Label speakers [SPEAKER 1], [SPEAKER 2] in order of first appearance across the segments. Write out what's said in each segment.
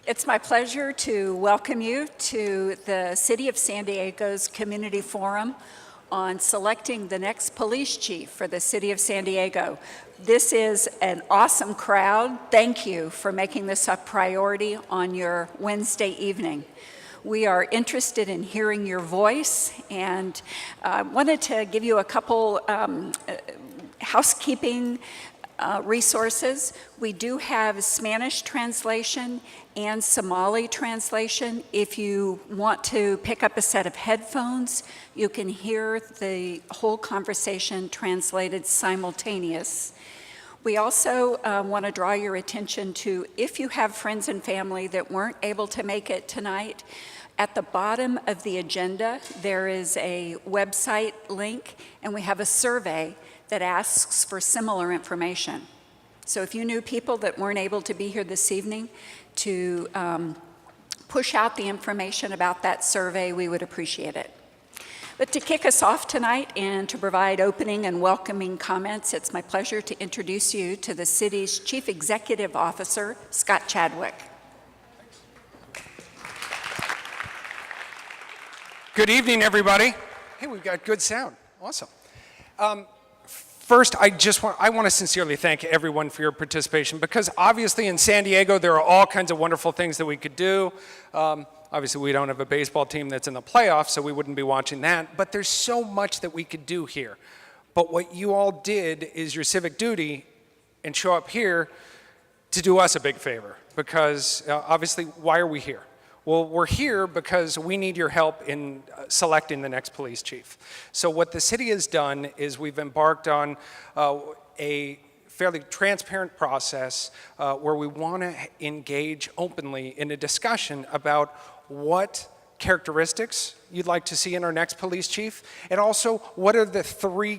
[SPEAKER 1] It's my pleasure to welcome you to the City of San Diego's Community Forum on selecting the next police chief for the City of San Diego. This is an awesome crowd. Thank you for making this a priority on your Wednesday evening. We are interested in hearing your voice, and wanted to give you a couple housekeeping resources. We do have Spanish translation and Somali translation. If you want to pick up a set of headphones, you can hear the whole conversation translated simultaneous. We also want to draw your attention to, if you have friends and family that weren't able to make it tonight, at the bottom of the agenda, there is a website link, and we have a survey that asks for similar information. So if you knew people that weren't able to be here this evening, to push out the information about that survey, we would appreciate it. But to kick us off tonight and to provide opening and welcoming comments, it's my pleasure to introduce you to the city's Chief Executive Officer, Scott Chadwick.
[SPEAKER 2] Good evening, everybody. Hey, we've got good sound. Awesome. First, I want to sincerely thank everyone for your participation, because obviously in San Diego there are all kinds of wonderful things that we could do. Obviously we don't have a baseball team that's in the playoffs, so we wouldn't be watching that, but there's so much that we could do here. But what you all did is your civic duty and show up here to do us a big favor, because obviously, why are we here? Well, we're here because we need your help in selecting the next police chief. So what the city has done is we've embarked on a fairly transparent process where we want to engage openly in a discussion about what characteristics you'd like to see in our next police chief, and also what are the three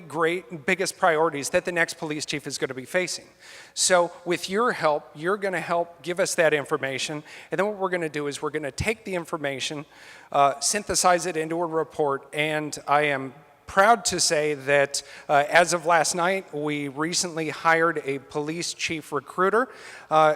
[SPEAKER 2] biggest priorities that the next police chief is going to be facing. So with your help, you're going to help give us that information, and then what we're going to do is we're going to take the information, synthesize it into a report, and I am proud to say that as of last night, we recently hired a police chief recruiter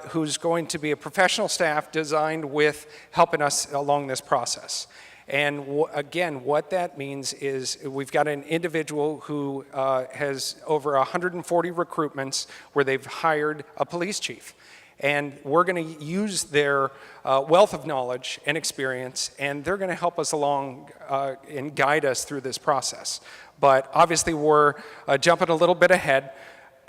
[SPEAKER 2] who's going to be a professional staff designed with helping us along this process. And again, what that means is we've got an individual who has over 140 recruitments where they've hired a police chief. And we're going to use their wealth of knowledge and experience, and they're going to help us along and guide us through this process. But obviously, we're jumping a little bit ahead.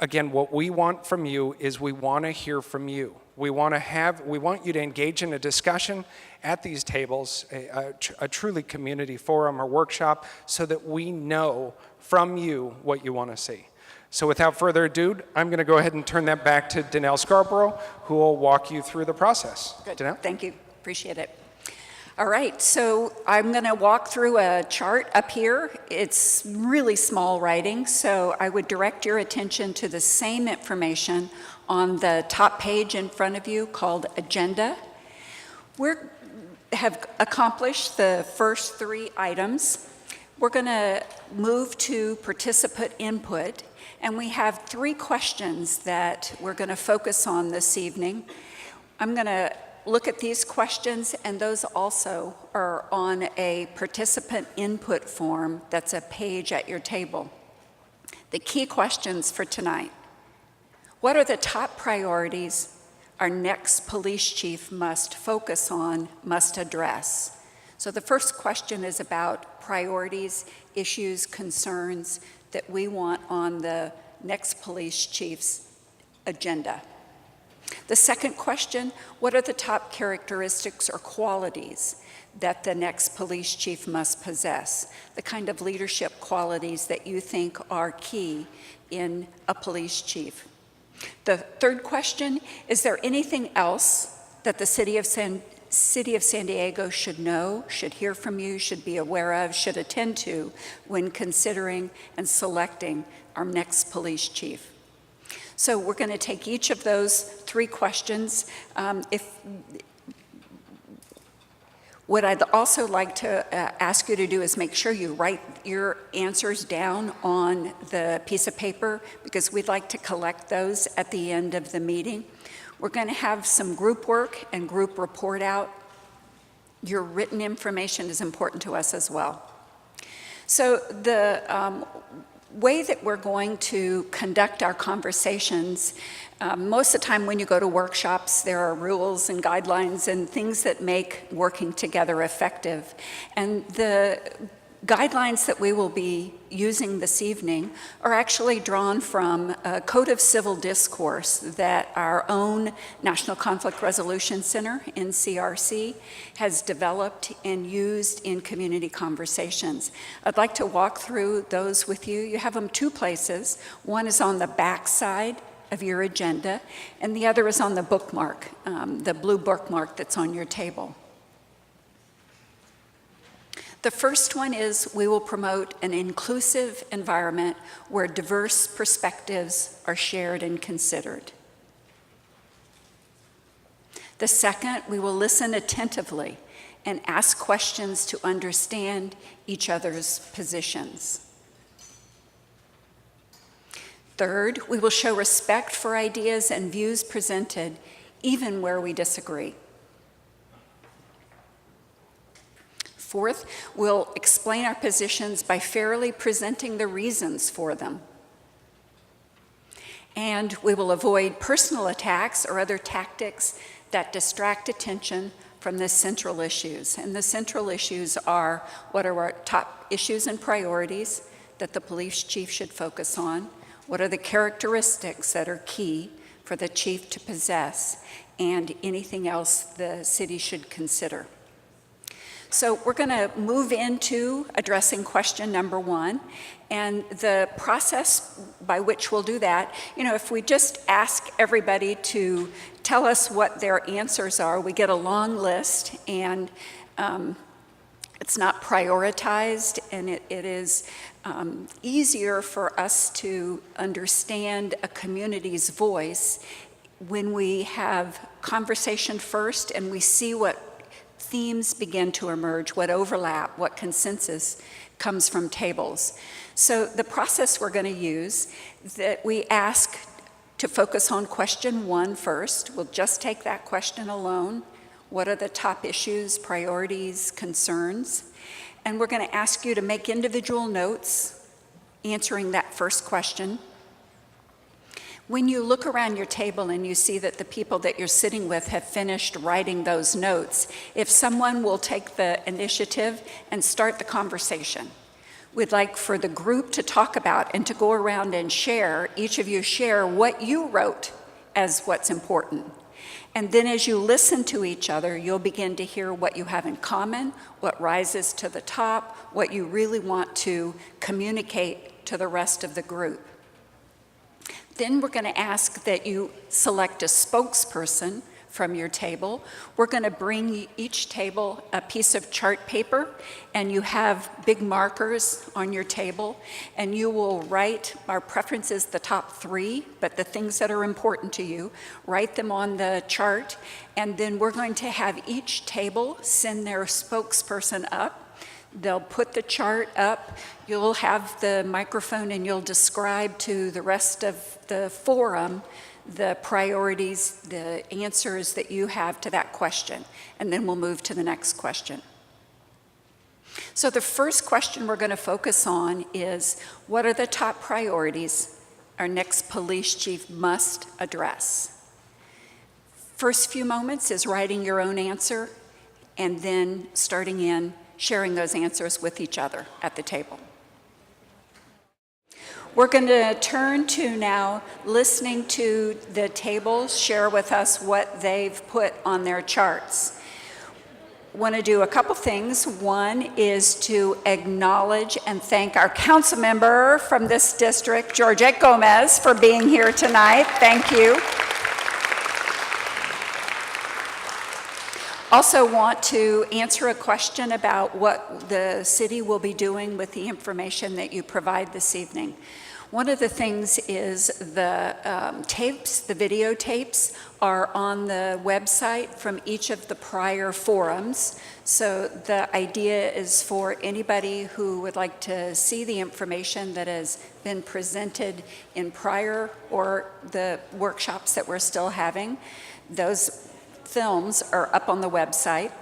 [SPEAKER 2] Again, what we want from you is we want to hear from you. We want you to engage in a discussion at these tables, a truly community forum or workshop, so that we know from you what you want to see. So without further ado, I'm going to go ahead and turn that back to Danelle Scarborough, who will walk you through the process.
[SPEAKER 1] Good.
[SPEAKER 2] Danelle?
[SPEAKER 1] Thank you. Appreciate it. All right, so I'm going to walk through a chart up here. It's really small writing, so I would direct your attention to the same information on the top page in front of you called Agenda. We have accomplished the first three items. We're going to move to participant input, and we have three questions that we're going to focus on this evening. I'm going to look at these questions, and those also are on a participant input form that's a page at your table. The key questions for tonight: what are the top priorities our next police chief must focus on, must address? So the first question is about priorities, issues, concerns that we want on the next police chief's agenda. The second question: what are the top characteristics or qualities that the next police chief must possess? The kind of leadership qualities that you think are key in a police chief. The third question: is there anything else that the City of San Diego should know, should hear from you, should be aware of, should attend to when considering and selecting our next police chief? So we're going to take each of What I'd also like to ask you to do is make sure you write your answers down on the piece of paper, because we'd like to collect those at the end of the meeting. We're going to have some group work and group report out. Your written information is important to us as well. So the way that we're going to conduct our conversations, most of the time when you go to workshops, there are rules and guidelines and things that make working together effective. And the guidelines that we will be using this evening are actually drawn from a code of civil discourse that our own National Conflict Resolution Center, NCRC, has developed and used in community conversations. I'd like to walk through those with you. You have them two places. One is on the back side of your agenda, and the other is on the bookmark, the blue bookmark that's on your table. The first one is we will promote an inclusive environment where diverse perspectives are shared and considered. The second, we will listen attentively and ask questions to understand each other's positions. Third, we will show respect for ideas and views presented, even where we disagree. Fourth, we'll explain our positions by fairly presenting the reasons for them. And we will avoid personal attacks or other tactics that distract attention from the central issues. And the central issues are what are our top issues and priorities that the police chief should focus on, what are the characteristics that are key for the chief to possess, and anything else the city should consider. So we're going to move into addressing question number one, and the process by which we'll do that, if we just ask everybody to tell us what their answers are, we get a long list, and it's not prioritized, and it is easier for us to understand a community's voice when we have conversation first and we see what themes begin to emerge, what overlap, what consensus comes from tables. So the process we're going to use, that we ask to focus on question one first. We'll just take that question alone. What are the top issues, priorities, concerns? And we're going to ask you to make individual notes answering that first question. When you look around your table and you see that the people that you're sitting with have finished writing those notes, if someone will take the initiative and start the conversation. We'd like for the group to talk about and to go around and share, each of you share what you wrote as what's important. And then as you listen to each other, you'll begin to hear what you have in common, what rises to the top, what you really want to communicate to the rest of the group. Then we're going to ask that you select a spokesperson from your table. We're going to bring each table a piece of chart paper, and you have big markers on your table, and you will write, our preference is the top three, but the things that are important to you, write them on the chart, and then we're going to have each table send their spokesperson up. They'll put the chart up, you'll have the microphone, and you'll describe to the rest of the forum the priorities, the answers that you have to that question, and then we'll move to the next question. So the first question we're going to focus on is, what are the top priorities our next police chief must address? First few moments is writing your own answer, and then starting in sharing those answers with each other at the table. We're going to turn to now listening to the tables share with us what they've put on their charts. Want to do a couple things. One is to acknowledge and thank our council member from this district, Georgette Gomez, for being here tonight. Thank you. Also want to answer a question about what the city will be doing with the information that you provide this evening. One of the things is the tapes, the videotapes, are on the website from each of the prior forums. So the idea is for anybody who would like to see the information that has been presented in prior or the workshops that we're still having, those films are up on the website.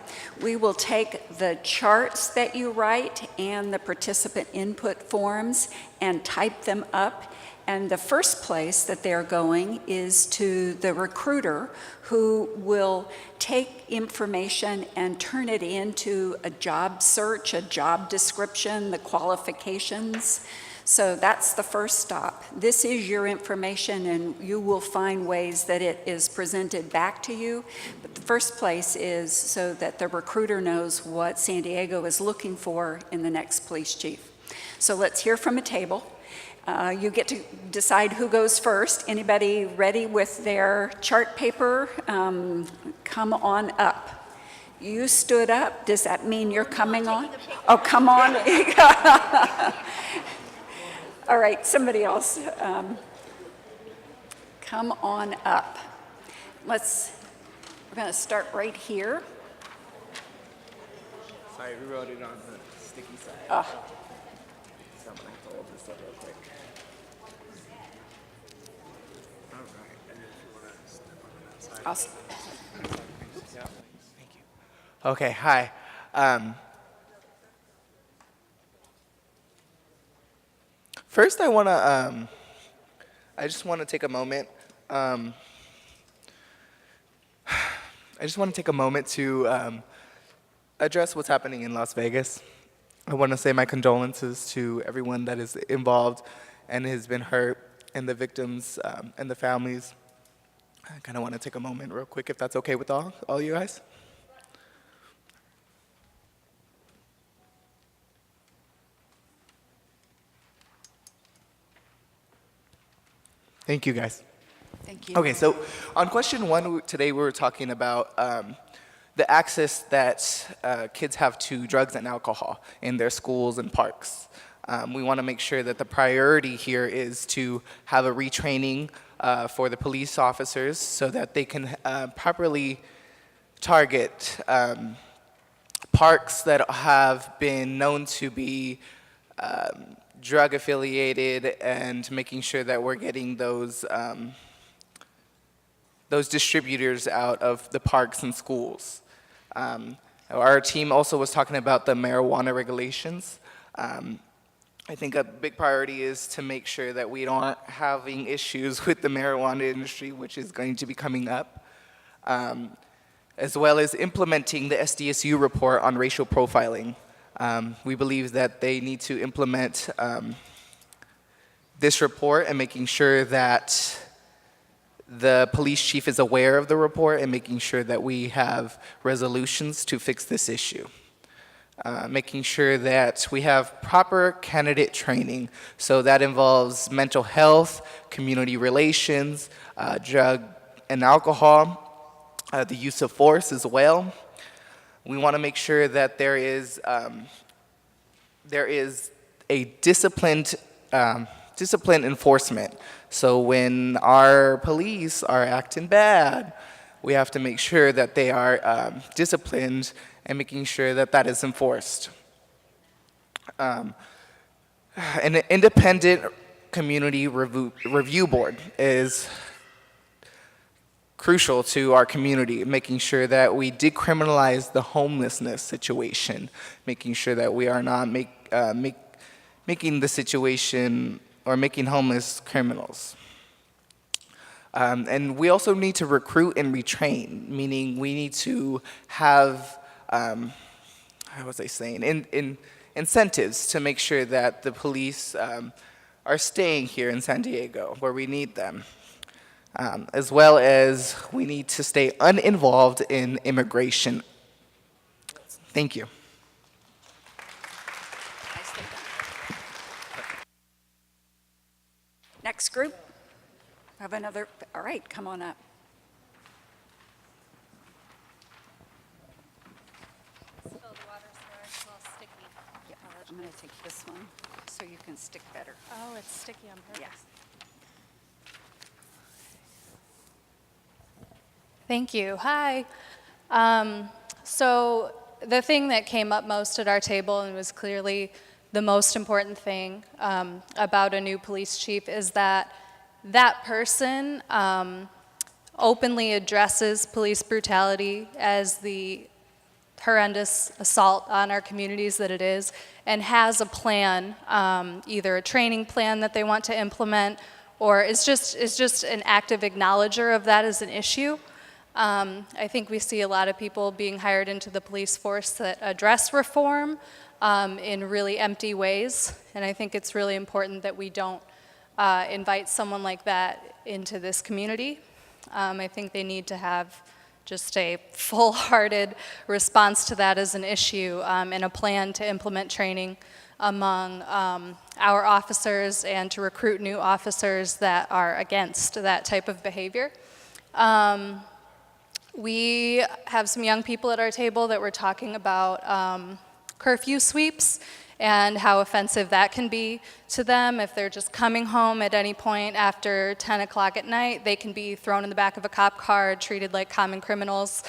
[SPEAKER 1] We will take the charts that you write and the participant input forms and type them up. And the first place that they're going is to the recruiter, who will take information and turn it into a job search, a job description, the qualifications. So that's the first stop. This is your information, and you will find ways that it is presented back to you. But the first place is so that the recruiter knows what San Diego is looking for in the next police chief. So let's hear from a table. You get to decide who goes first. Anybody ready with their chart paper? Come on up. You stood up. Does that mean you're coming on? Oh, come on. All right, somebody else. Come on up. We're going to start right here.
[SPEAKER 3] Sorry, we wrote it on the sticky side. So I'm going to have to hold this up real quick. All right. And if you want to step on that side. Yeah, thank you. Okay, hi. First, I just want to take a moment. I just want to take a moment to address what's happening in Las Vegas. I want to say my condolences to everyone that is involved and has been hurt, and the victims and the families. I kind of want to take a moment real quick, if that's okay with all you guys. Thank you, guys.
[SPEAKER 1] Thank you.
[SPEAKER 3] Okay, so on question one, today we were talking about the access that kids have to drugs and alcohol in their schools and parks. We want to make sure that the priority here is to have a retraining for the police officers so that they can properly target parks that have been known to be drug affiliated, and making sure that we're getting those distributors out of the parks and schools. Our team also was talking about the marijuana regulations. I think a big priority is to make sure that we aren't having issues with the marijuana industry, which is going to be coming up, as well as implementing the SDSU report on racial profiling. We believe that they need to implement this report and making sure that the police chief is aware of the report and making sure that we have resolutions to fix this issue. Making sure that we have proper candidate training. So that involves mental health, community relations, drug and alcohol, the use of force as well. We want to make sure that there is a disciplined enforcement. So when our police are acting bad, we have to make sure that they are disciplined and making sure that that is enforced. An independent community review board is crucial to our community, making sure that we decriminalize the homelessness situation, making sure that we are not making the situation or making homeless criminals. And we also need to recruit and retrain, meaning we need to have, how was I saying, incentives to make sure that the police are staying here in San Diego where we need them. As well as we need to stay uninvolved in immigration. Thank you.
[SPEAKER 1] Nicely done. Next group. Have another. All right, come on up.
[SPEAKER 4] Spill the water, so it's a little sticky.
[SPEAKER 1] Yeah, I'm going to take this one. so you can stick better.
[SPEAKER 4] Oh, it's sticky on purpose.
[SPEAKER 1] Yes.
[SPEAKER 4] Thank you. Hi. So the thing that came up most at our table and was clearly the most important thing about a new police chief is that that person openly addresses police brutality as the horrendous assault on our communities that it is, and has a plan, either a training plan that they want to implement, or is just an active acknowledger of that as an issue. I think we see a lot of people being hired into the police force that address reform in really empty ways, and I think it's really important that we don't invite someone like that into this community. I think they need to have just a full-hearted response to that as an issue and a plan to implement training among our officers and to recruit new officers that are against that type of behavior. We have some young people at our table that were talking about curfew sweeps and how offensive that can be to them. If they're just coming home at any point after 10 o'clock at night, they can be thrown in the back of a cop car, treated like common criminals,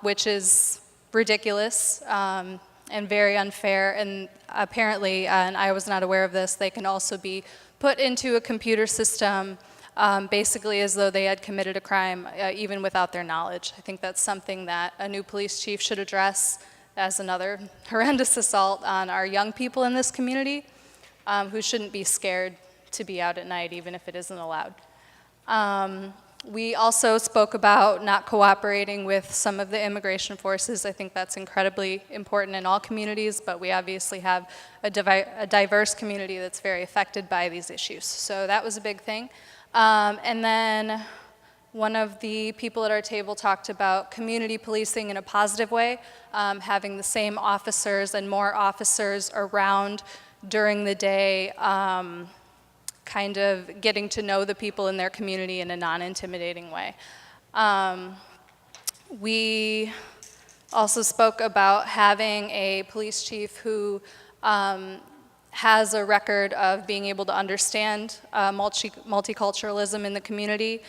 [SPEAKER 4] which is ridiculous and very unfair. And apparently, and I was not aware of this, they can also be put into a computer system basically as though they had committed a crime, even without their knowledge. I think that's something that a new police chief should address as another horrendous assault on our young people in this community who shouldn't be scared to be out at night, even if it isn't allowed. We also spoke about not cooperating with some of the immigration forces. I think that's incredibly important in all communities, but we obviously have a diverse community that's very affected by these issues. So that was a big thing. And then one of the people at our table talked about community policing in a positive way, having the same officers and more officers around during the day, kind of getting to know the people in their community in a non-intimidating way. We also spoke about having a police chief who has a record of being able to understand multiculturalism in the community,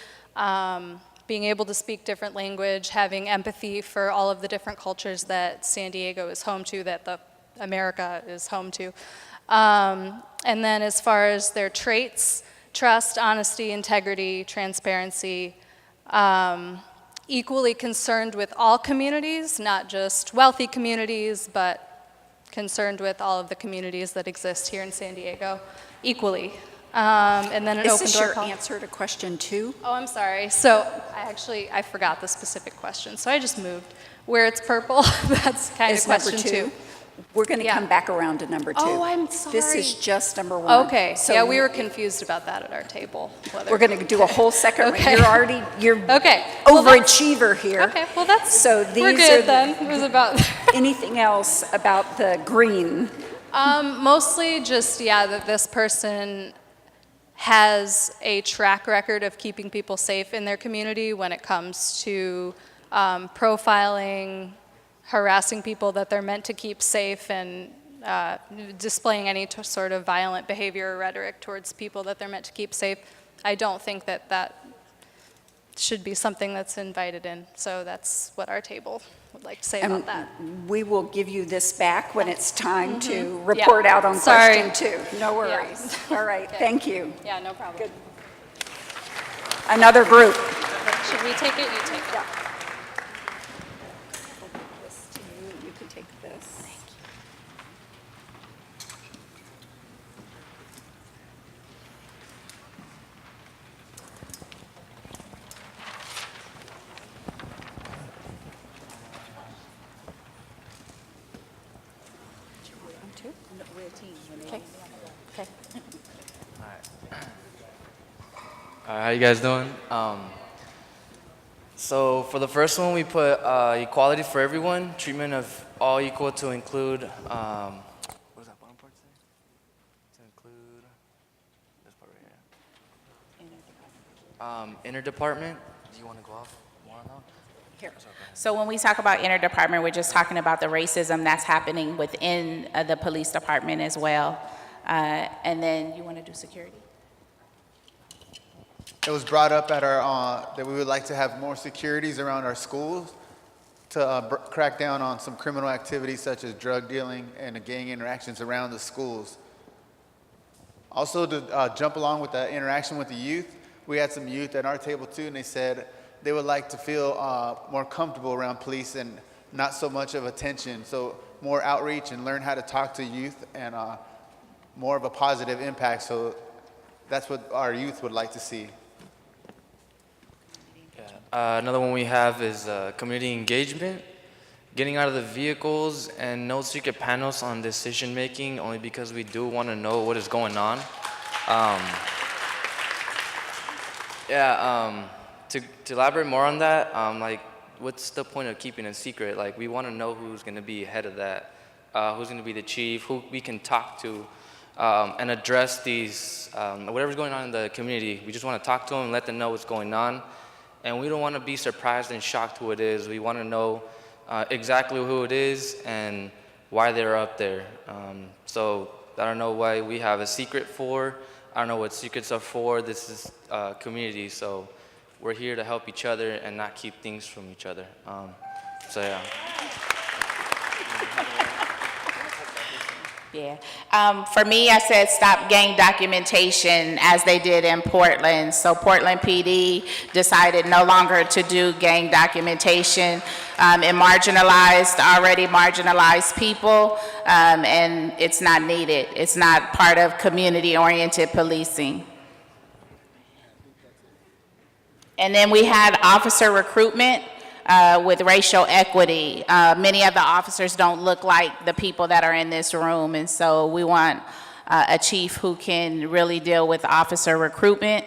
[SPEAKER 4] being able to speak different language, having empathy for all of the different cultures that San Diego is home to, that America is home to. And then as far as their traits, trust, honesty, integrity, transparency, equally concerned with all communities, not just wealthy communities, but concerned with all of the communities that exist here in San Diego equally. And then an
[SPEAKER 1] Is
[SPEAKER 4] open
[SPEAKER 1] this
[SPEAKER 4] door
[SPEAKER 1] your
[SPEAKER 4] policy.
[SPEAKER 1] answer to question 2?
[SPEAKER 4] Oh, I'm sorry. So I forgot the specific question, so I just moved. Where it's purple, that's kind
[SPEAKER 1] Is
[SPEAKER 4] of
[SPEAKER 1] number
[SPEAKER 4] question 2.
[SPEAKER 1] We're going to
[SPEAKER 4] Yeah.
[SPEAKER 1] come back around to number 2.
[SPEAKER 4] Oh, I'm
[SPEAKER 1] This is
[SPEAKER 4] sorry.
[SPEAKER 1] just number 1.
[SPEAKER 4] Okay,
[SPEAKER 1] So
[SPEAKER 4] yeah, we were confused about that at our table.
[SPEAKER 1] we're going to do a whole second one.
[SPEAKER 4] Okay.
[SPEAKER 1] You're
[SPEAKER 4] Okay. Well, that's-
[SPEAKER 1] overachiever here.
[SPEAKER 4] Okay, well, that's,
[SPEAKER 1] So
[SPEAKER 4] we're
[SPEAKER 1] these
[SPEAKER 4] good
[SPEAKER 1] are
[SPEAKER 4] then. It was about,
[SPEAKER 1] anything else about the green?
[SPEAKER 4] mostly just, yeah, that this person has a track record of keeping people safe in their community when it comes to profiling, harassing people that they're meant to keep safe, and displaying any sort of violent behavior or rhetoric towards people that they're meant to keep safe. I don't think that that should be something that's invited in. So that's what our table would like to say about that.
[SPEAKER 1] We will give you this back when it's time to report out on
[SPEAKER 4] Sorry.
[SPEAKER 1] question 2. No worries. All right, thank you.
[SPEAKER 4] Yeah, no problem.
[SPEAKER 1] Another group.
[SPEAKER 4] Should we take it? You take it.
[SPEAKER 1] This to you, you can take this. Okay. Okay.
[SPEAKER 5] How you guys doing? So for the first one, we put equality for everyone, treatment of all equal to include, what does that bottom part say? To include, this part right here. Interdepartment, do you want to go off more on that one?
[SPEAKER 1] Here.
[SPEAKER 6] So when we talk about interdepartment, we're just talking about the racism that's happening within the police department as well. And then you want to do security?
[SPEAKER 7] It was brought up at our, that we would like to have more securities around our schools to crack down on some criminal activities such as drug dealing and the gang interactions around the schools. Also, to jump along with the interaction with the youth, we had some youth at our table too, and they said they would like to feel more comfortable around police and not so much of attention. So more outreach and learn how to talk to youth and more of a positive impact. So that's what our youth would like to see.
[SPEAKER 5] Another one we have is community engagement, getting out of the vehicles, and no secret panels on decision making, only because we do want to know what is going on. To elaborate more on that, like, what's the point of keeping it secret? Like, we want to know who's going to be ahead of that, who's going to be the chief, who we can talk to, and address these, whatever's going on in the community. We just want to talk to them and let them know what's going on. And we don't want to be surprised and shocked who it is. We want to know exactly who it is and why they're up there. So I don't know why we have a secret for. I don't know what secrets are for. This is community, so we're here to help each other and not keep things from each other. So yeah.
[SPEAKER 6] Yeah. For me, I said stop gang documentation as they did in Portland. So Portland PD decided no longer to do gang documentation. It marginalized already marginalized people, and it's not needed. It's not part of community-oriented policing. And then we had officer recruitment. With racial equity. Many of the officers don't look like the people that are in this room, and so we want a chief who can really deal with officer recruitment.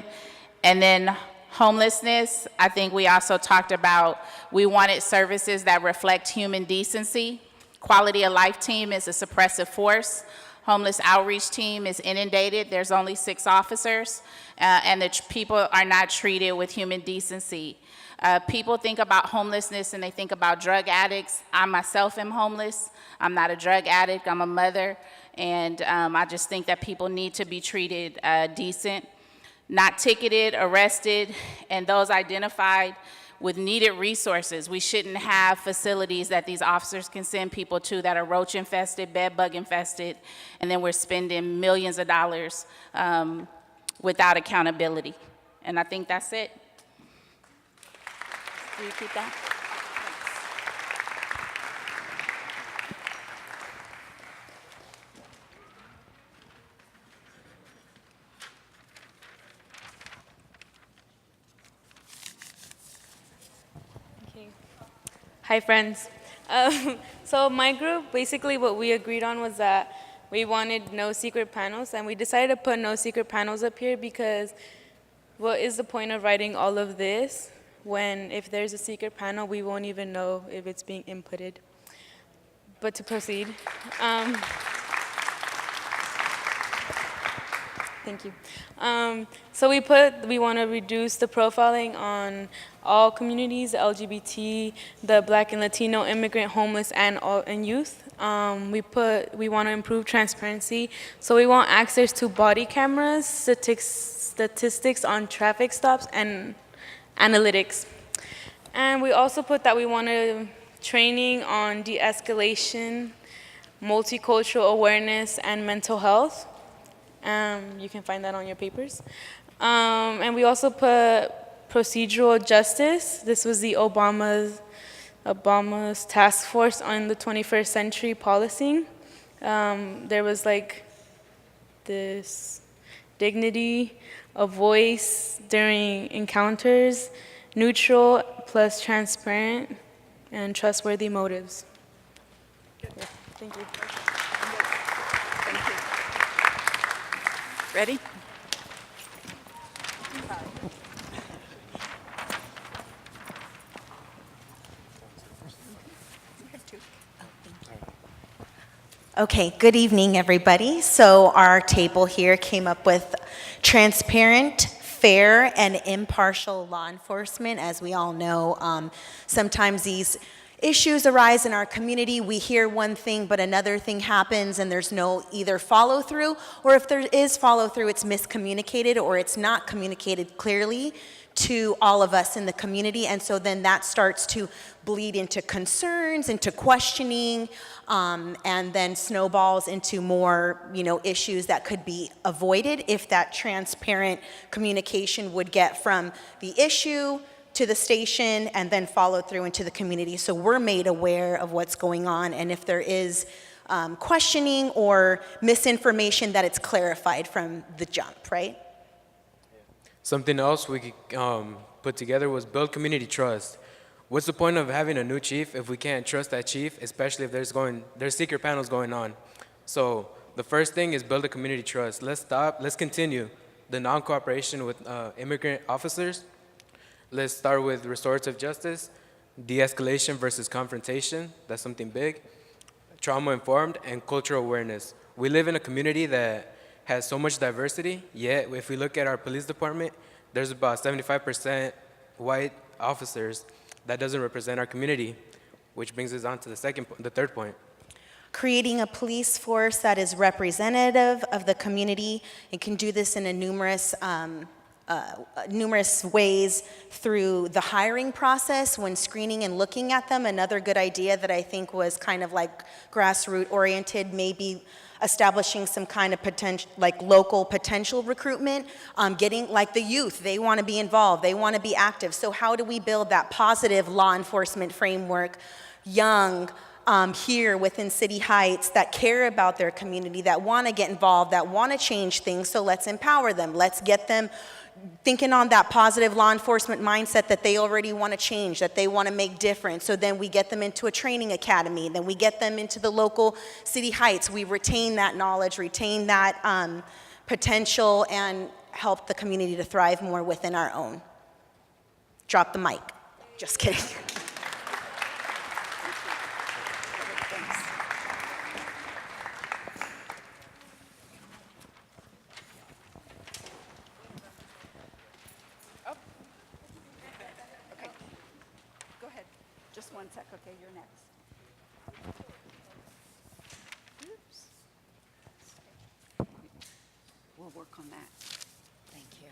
[SPEAKER 6] And then homelessness, I think we also talked about, we wanted services that reflect human decency. Quality of life team is a suppressive force. Homeless outreach team is inundated. There's only 6 officers, and the people are not treated with human decency. People think about homelessness and they think about drug addicts. I myself am homeless. I'm not a drug addict. I'm a mother. And I just think that people need to be treated decent, not ticketed, arrested, and those identified with needed resources. We shouldn't have facilities that these officers can send people to that are roach infested, bed bug infested, and then we're spending millions of dollars without accountability. And I think that's it. Do you keep that?
[SPEAKER 8] Okay. Hi, friends. So my group, basically what we agreed on was that we wanted no secret panels, and we decided to put no secret panels up here because what is the point of writing all of this when if there's a secret panel, we won't even know if it's being inputted. But to proceed. Thank you. So we want to reduce the profiling on all communities, LGBT, the Black and Latino, immigrant, homeless, and youth. We want to improve transparency. So we want access to body cameras, statistics on traffic stops, and analytics. And we also put that we wanted training on de-escalation, multicultural awareness, and mental health. You can find that on your papers. And we also put procedural justice. This was the Obama's task force on the 21st century policing. There was like this dignity, a voice during encounters, neutral plus transparent, and trustworthy motives. Yeah, thank you.
[SPEAKER 1] Ready?
[SPEAKER 9] Okay, good evening, everybody. So our table here came up with transparent, fair, and impartial law enforcement. As we all know, sometimes these issues arise in our community, we hear one thing, but another thing happens, and there's no either follow through, or if there is follow through, it's miscommunicated or it's not communicated clearly to all of us in the community. And so then that starts to bleed into concerns, into questioning, and then snowballs into more, issues that could be avoided if that transparent communication would get from the issue to the station and then follow through into the community. So we're made aware of what's going on, and if there is questioning or misinformation, that it's clarified from the jump, right?
[SPEAKER 10] Something else we could put together was build community trust. What's the point of having a new chief if we can't trust that chief, especially if there's secret panels going on? So the first thing is build a community trust. Let's continue the non-cooperation with immigrant officers. Let's start with restorative justice, de-escalation versus confrontation. That's something big. Trauma-informed and cultural awareness. We live in a community that has so much diversity, yet if we look at our police department, there's about 75% white officers. That doesn't represent our community, which brings us on to the third point.
[SPEAKER 9] Creating a police force that is representative of the community. It can do this in a numerous ways through the hiring process when screening and looking at them. Another good idea that I think was kind of like grassroots oriented, maybe establishing some kind of potential, like local potential recruitment, getting like the youth, they want to be involved, they want to be active. So how do we build that positive law enforcement framework, young, here within City Heights, that care about their community, that want to get involved, that want to change things? So let's empower them. Let's get them thinking on that positive law enforcement mindset that they already want to change, that they want to make difference. So then we get them into a training academy, then we get them into the local City Heights. We retain that knowledge, retain that potential, and help the community to thrive more within our own. Drop the mic. Just kidding.
[SPEAKER 1] Just one sec, okay, you're next. Oops. We'll work on that. Thank you.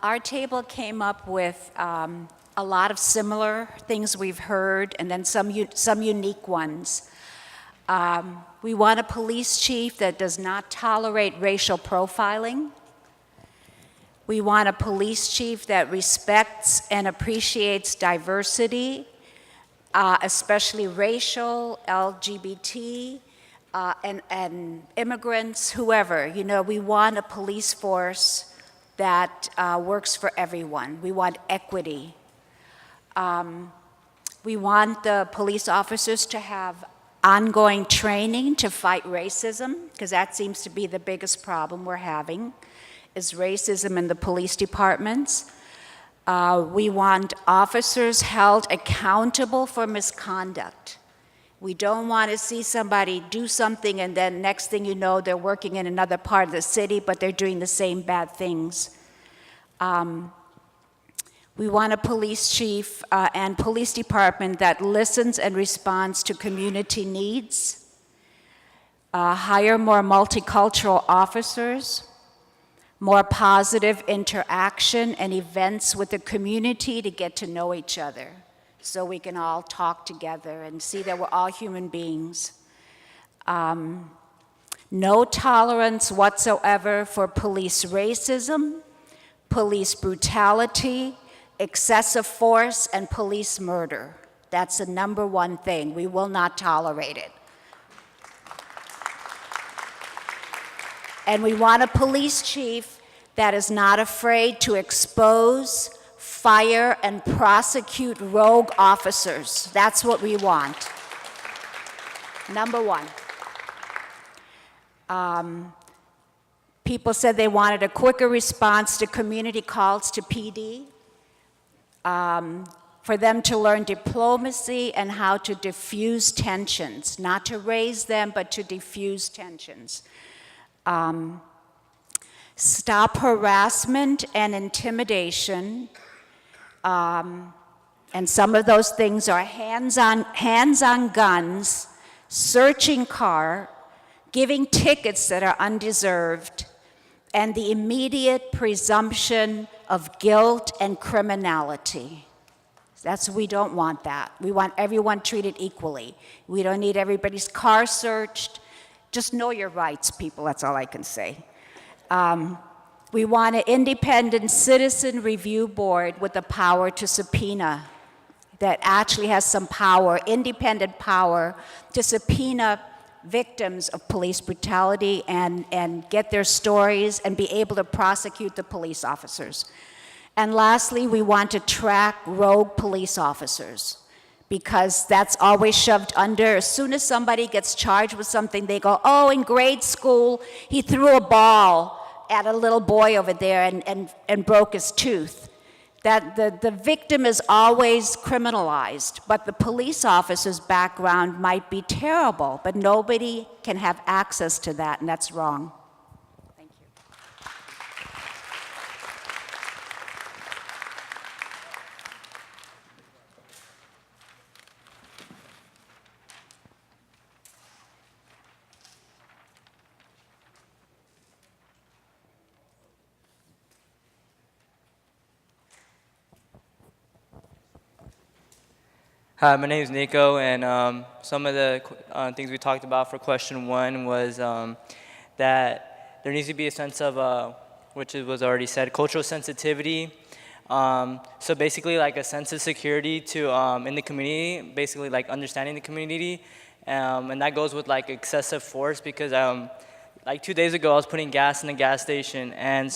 [SPEAKER 1] Our table came up with a lot of similar things we've heard, and then some unique ones. We want a police chief that does not tolerate racial profiling. We want a police chief that respects and appreciates diversity, especially racial, LGBT, and immigrants, whoever. We want a police force that works for everyone. We want equity. We want the police officers to have ongoing training to fight racism, because that seems to be the biggest problem we're having, is racism in the police departments. We want officers held accountable for misconduct. We don't want to see somebody do something and then next thing you know, they're working in another part of the city, but they're doing the same bad things. We want a police chief and police department that listens and responds to community needs. Hire more multicultural officers. More positive interaction and events with the community to get to know each other so we can all talk together and see that we're all human beings. No tolerance whatsoever for police racism, police brutality, excessive force, and police murder. That's the number one thing. We will not tolerate it. And we want a police chief that is not afraid to expose, fire, and prosecute rogue officers. That's what we want. Number one. People said they wanted a quicker response to community calls to PD, for them to learn diplomacy and how to diffuse tensions, not to raise them, but to diffuse tensions. Stop harassment and intimidation.
[SPEAKER 11] And some of those things are hands-on guns, searching car, giving tickets that are undeserved, and the immediate presumption of guilt and criminality. We don't want that. We want everyone treated equally. We don't need everybody's car searched. Just know your rights, people, that's all I can say. We want an independent citizen review board with the power to subpoena, that actually has some power, independent power, to subpoena victims of police brutality and get their stories and be able to prosecute the police officers. And lastly, we want to track rogue police officers, because that's always shoved under. As soon as somebody gets charged with something, they go, oh, in grade school, he threw a ball at a little boy over there and broke his tooth. That the victim is always criminalized, but the police officer's background might be terrible, but nobody can have access to that, and that's wrong. Thank you.
[SPEAKER 12] Hi, my name is Nico, and some of the things we talked about for question 1 was that there needs to be a sense of, which was already said, cultural sensitivity. So basically like a sense of security to in the community, basically like understanding the community, and that goes with like excessive force, because like 2 days ago I was putting gas in the gas station, and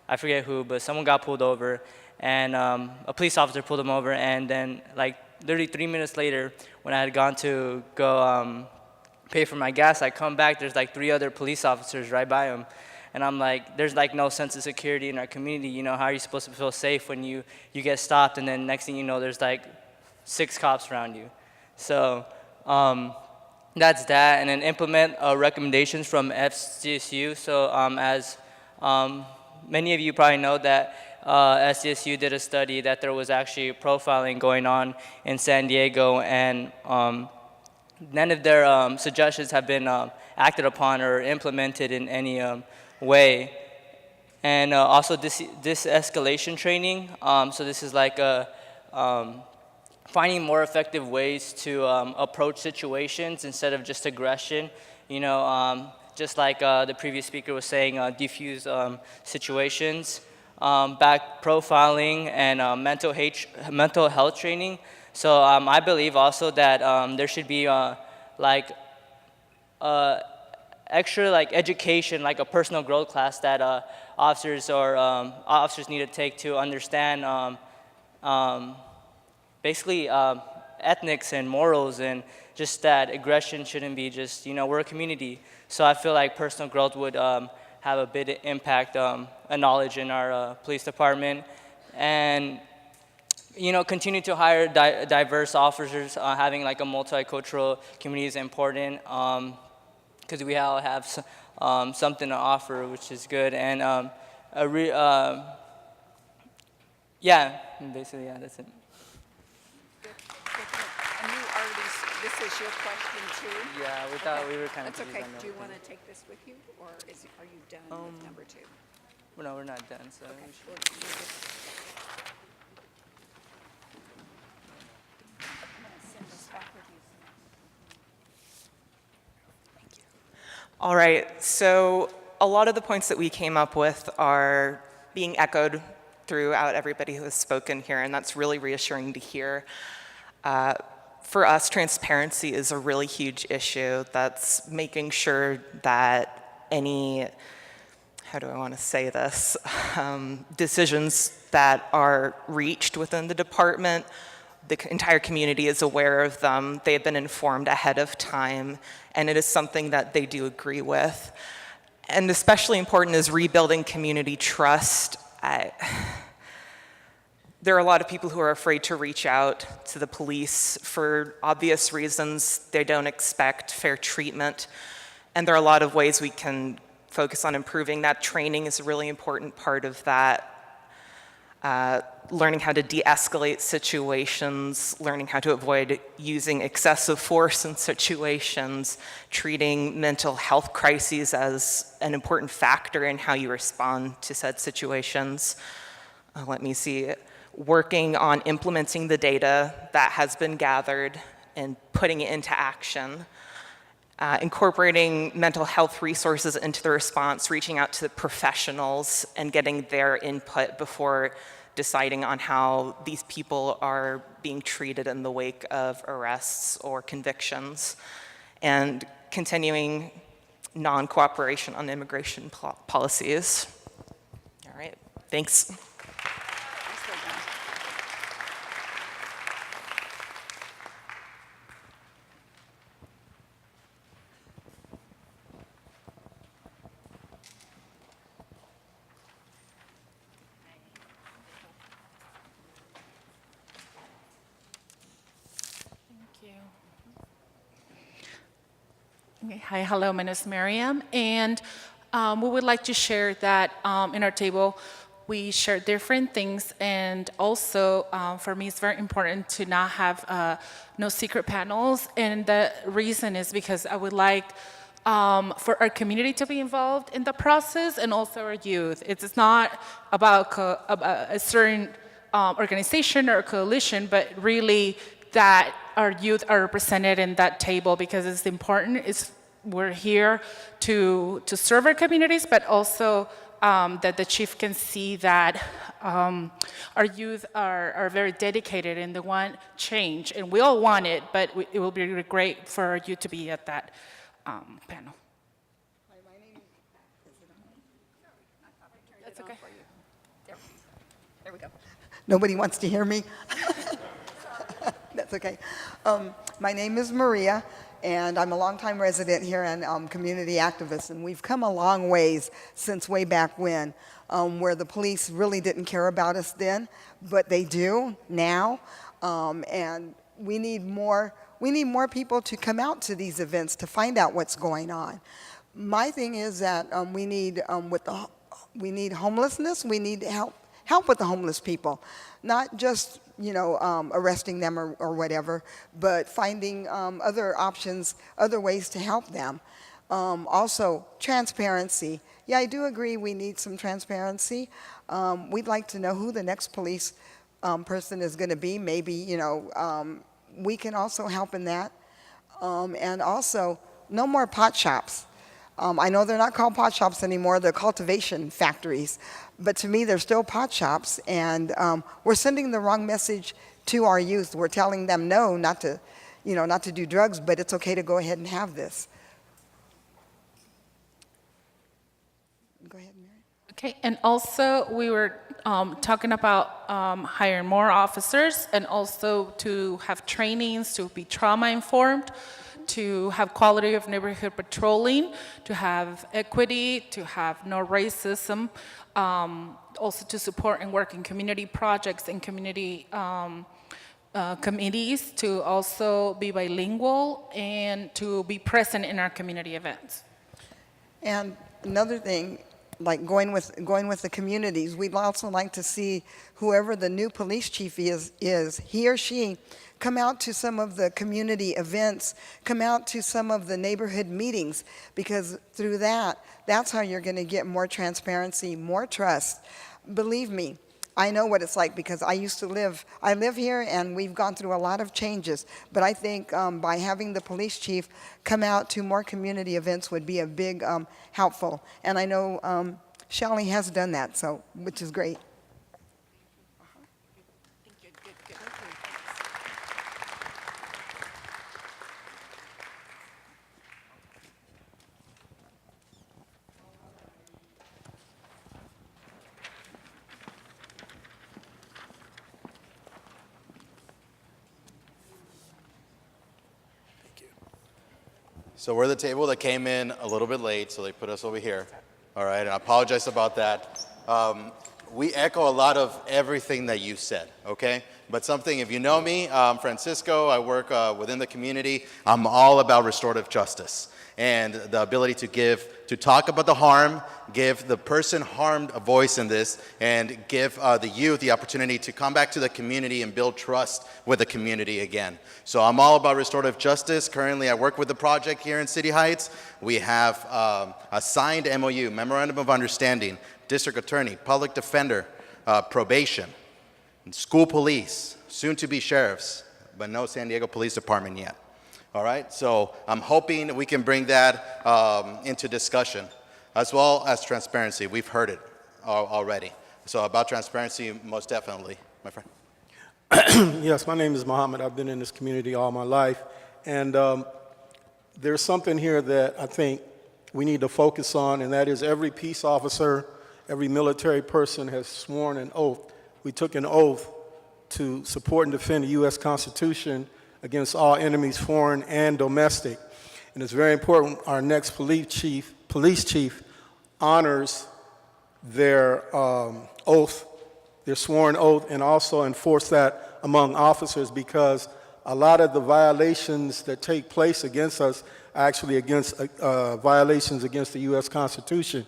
[SPEAKER 12] I forget who, but someone got pulled over, and a police officer pulled him over, and then like literally 3 minutes later, when I had gone to go pay for my gas, I come back, there's like 3 other police officers right by him. And I'm like, there's like no sense of security in our community. You know, how are you supposed to feel safe when you get stopped, and then next thing you know, there's like 6 cops around you. So that's that, and then implement recommendations from FCSU. So as many of you probably know that SDSU did a study that there was actually profiling going on in San Diego, and none of their suggestions have been acted upon or implemented in any way. And also this escalation training. So this is like finding more effective ways to approach situations instead of just aggression. You know, just like the previous speaker was saying, diffuse situations. Back profiling and mental health training. So I believe also that there should be like extra like education, like a personal growth class that officers need to take to understand basically ethics and morals, and just that aggression shouldn't be just, you know, we're a community. So I feel like personal growth would have a big impact, a knowledge in our police department, and you know, continue to hire diverse officers. Having like a multicultural community is important, because we all have something to offer, which is good. And yeah, basically, yeah, that's it.
[SPEAKER 1] And you already, this is your question too?
[SPEAKER 12] Yeah, we thought we were kind of.
[SPEAKER 1] That's okay. Do you want to take this with you, or are you done with number 2?
[SPEAKER 12] Well, no, we're not done. So.
[SPEAKER 1] Okay. We'll send this back with you.
[SPEAKER 13] All right, so a lot of the points that we came up with are being echoed throughout everybody who has spoken here, and that's really reassuring to hear. For us, transparency is a really huge issue. That's making sure that any, how do I want to say this, decisions that are reached within the department, the entire community is aware of them. They have been informed ahead of time, and it is something that they do agree with. And especially important is rebuilding community trust. There are a lot of people who are afraid to reach out to the police for obvious reasons. They don't expect fair treatment. And there are a lot of ways we can focus on improving that. Training is a really important part of that. learning how to de-escalate situations, learning how to avoid using excessive force in situations, treating mental health crises as an important factor in how you respond to said situations. Let me see, working on implementing the data that has been gathered and putting it into action. Incorporating mental health resources into the response, reaching out to professionals and getting their input before deciding on how these people are being treated in the wake of arrests or convictions, and continuing non-cooperation on immigration policies. All right, thanks.
[SPEAKER 14] Okay, hi, hello, my name is Miriam, and we would like to share that in our table we share different things, and also for me it's very important to not have no secret panels, and the reason is because I would like for our community to be involved in the process and also our youth. It's not about a certain organization or coalition, but really that our youth are represented in that table, because it's important. We're here to serve our communities, but also that the chief can see that our youth are very dedicated and they want change, and we all want it, but it will be really great for our youth to be at that panel.
[SPEAKER 15] That's okay. There we go. Nobody wants to hear me? That's okay. My name is Maria, and I'm a longtime resident here and community activist, and we've come a long ways since way back when, where the police really didn't care about us then, but they do now, and we need more people to come out to these events to find out what's going on. My thing is that we need homelessness, we need help with the homeless people, not just arresting them or whatever, but finding other options, other ways to help them. Also, transparency. Yeah, I do agree we need some transparency. We'd like to know who the next police person is going to be. Maybe, we can also help in that. And also, no more pot shops. I know they're not called pot shops anymore, they're cultivation factories. But to me, they're still pot shops, and we're sending the wrong message to our youth. We're telling them no, not to do drugs, but it's okay to go ahead and have this. Go ahead, Mary.
[SPEAKER 14] Okay, and also we were talking about hiring more officers, and also to have trainings to be trauma informed, to have quality of neighborhood patrolling, to have equity, to have no racism, also to support and work in community projects and community committees, to also be bilingual and to be present in our community events.
[SPEAKER 15] And another thing, like going with the communities, we'd also like to see whoever the new police chief is, he or she, come out to some of the community events, come out to some of the neighborhood meetings, because through that's how you're going to get more transparency, more trust. Believe me, I know what it's like, because I live here, and we've gone through a lot of changes, but I think by having the police chief come out to more community events would be a big helpful. And I know Shelley has done that, which is great.
[SPEAKER 16] So we're the table that came in a little bit late, so they put us over here. All right, and I apologize about that. We echo a lot of everything that you said, okay? But something, if you know me, Francisco, I work within the community. I'm all about restorative justice. and the ability to talk about the harm, give the person harmed a voice in this, and give the youth the opportunity to come back to the community and build trust with the community again. So I'm all about restorative justice. Currently, I work with the project here in City Heights. We have a signed MOU, Memorandum of Understanding, District Attorney, Public Defender, Probation, School Police, soon to be sheriffs, but no San Diego Police Department yet. All right, so I'm hoping we can bring that into discussion, as well as transparency. We've heard it already. So about transparency, most definitely, my friend.
[SPEAKER 17] Yes, my name is Mohammed. I've been in this community all my life. And there's something here that I think we need to focus on, and that is every peace officer, every military person has sworn an oath. We took an oath to support and defend the U.S. Constitution against all enemies, foreign and domestic. And it's very important our next police chief honors their oath, their sworn oath, and also enforce that among officers, because a lot of the violations that take place against us are actually against violations against the U.S. Constitution.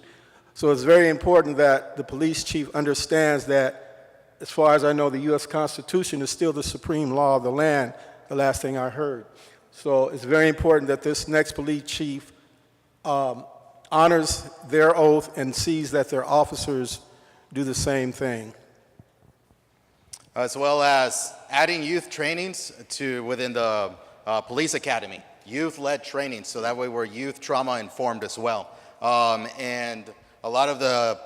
[SPEAKER 17] So it's very important that the police chief understands that, as far as I know, the U.S. Constitution is still the supreme law of the land, the last thing I heard. So it's very important that this next police chief honors their oath and sees that their officers do the same thing.
[SPEAKER 16] As well as adding youth trainings to within the police academy, youth-led training, so that way we're youth trauma informed as well. And a lot of the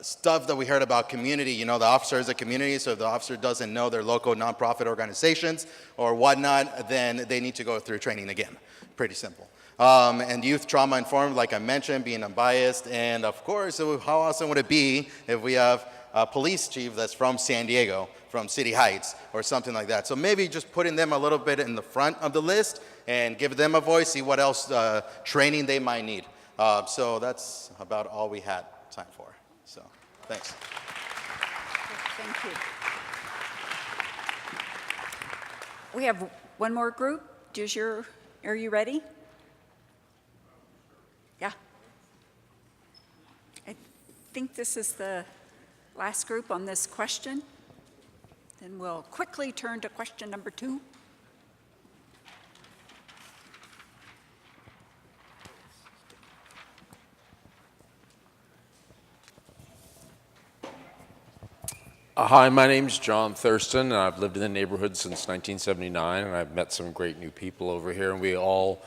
[SPEAKER 16] stuff that we heard about community, you know, the officer is a community, so if the officer doesn't know their local nonprofit organizations or whatnot, then they need to go through training again. Pretty simple. And youth trauma informed, like I mentioned, being unbiased, and of course, how awesome would it be if we have a police chief that's from San Diego, from City Heights, or something like that. So maybe just putting them a little bit in the front of the list and give them a voice, see what else training they might need. So that's about all we had time for. So, thanks.
[SPEAKER 1] Thank you. We have one more group. Are you ready? Yeah. I think this is the last group on this question. Then we'll quickly turn to question number 2.
[SPEAKER 18] Hi, my name's John Thurston, and I've lived in the neighborhood since 1979, and I've met some great new people over here, and we all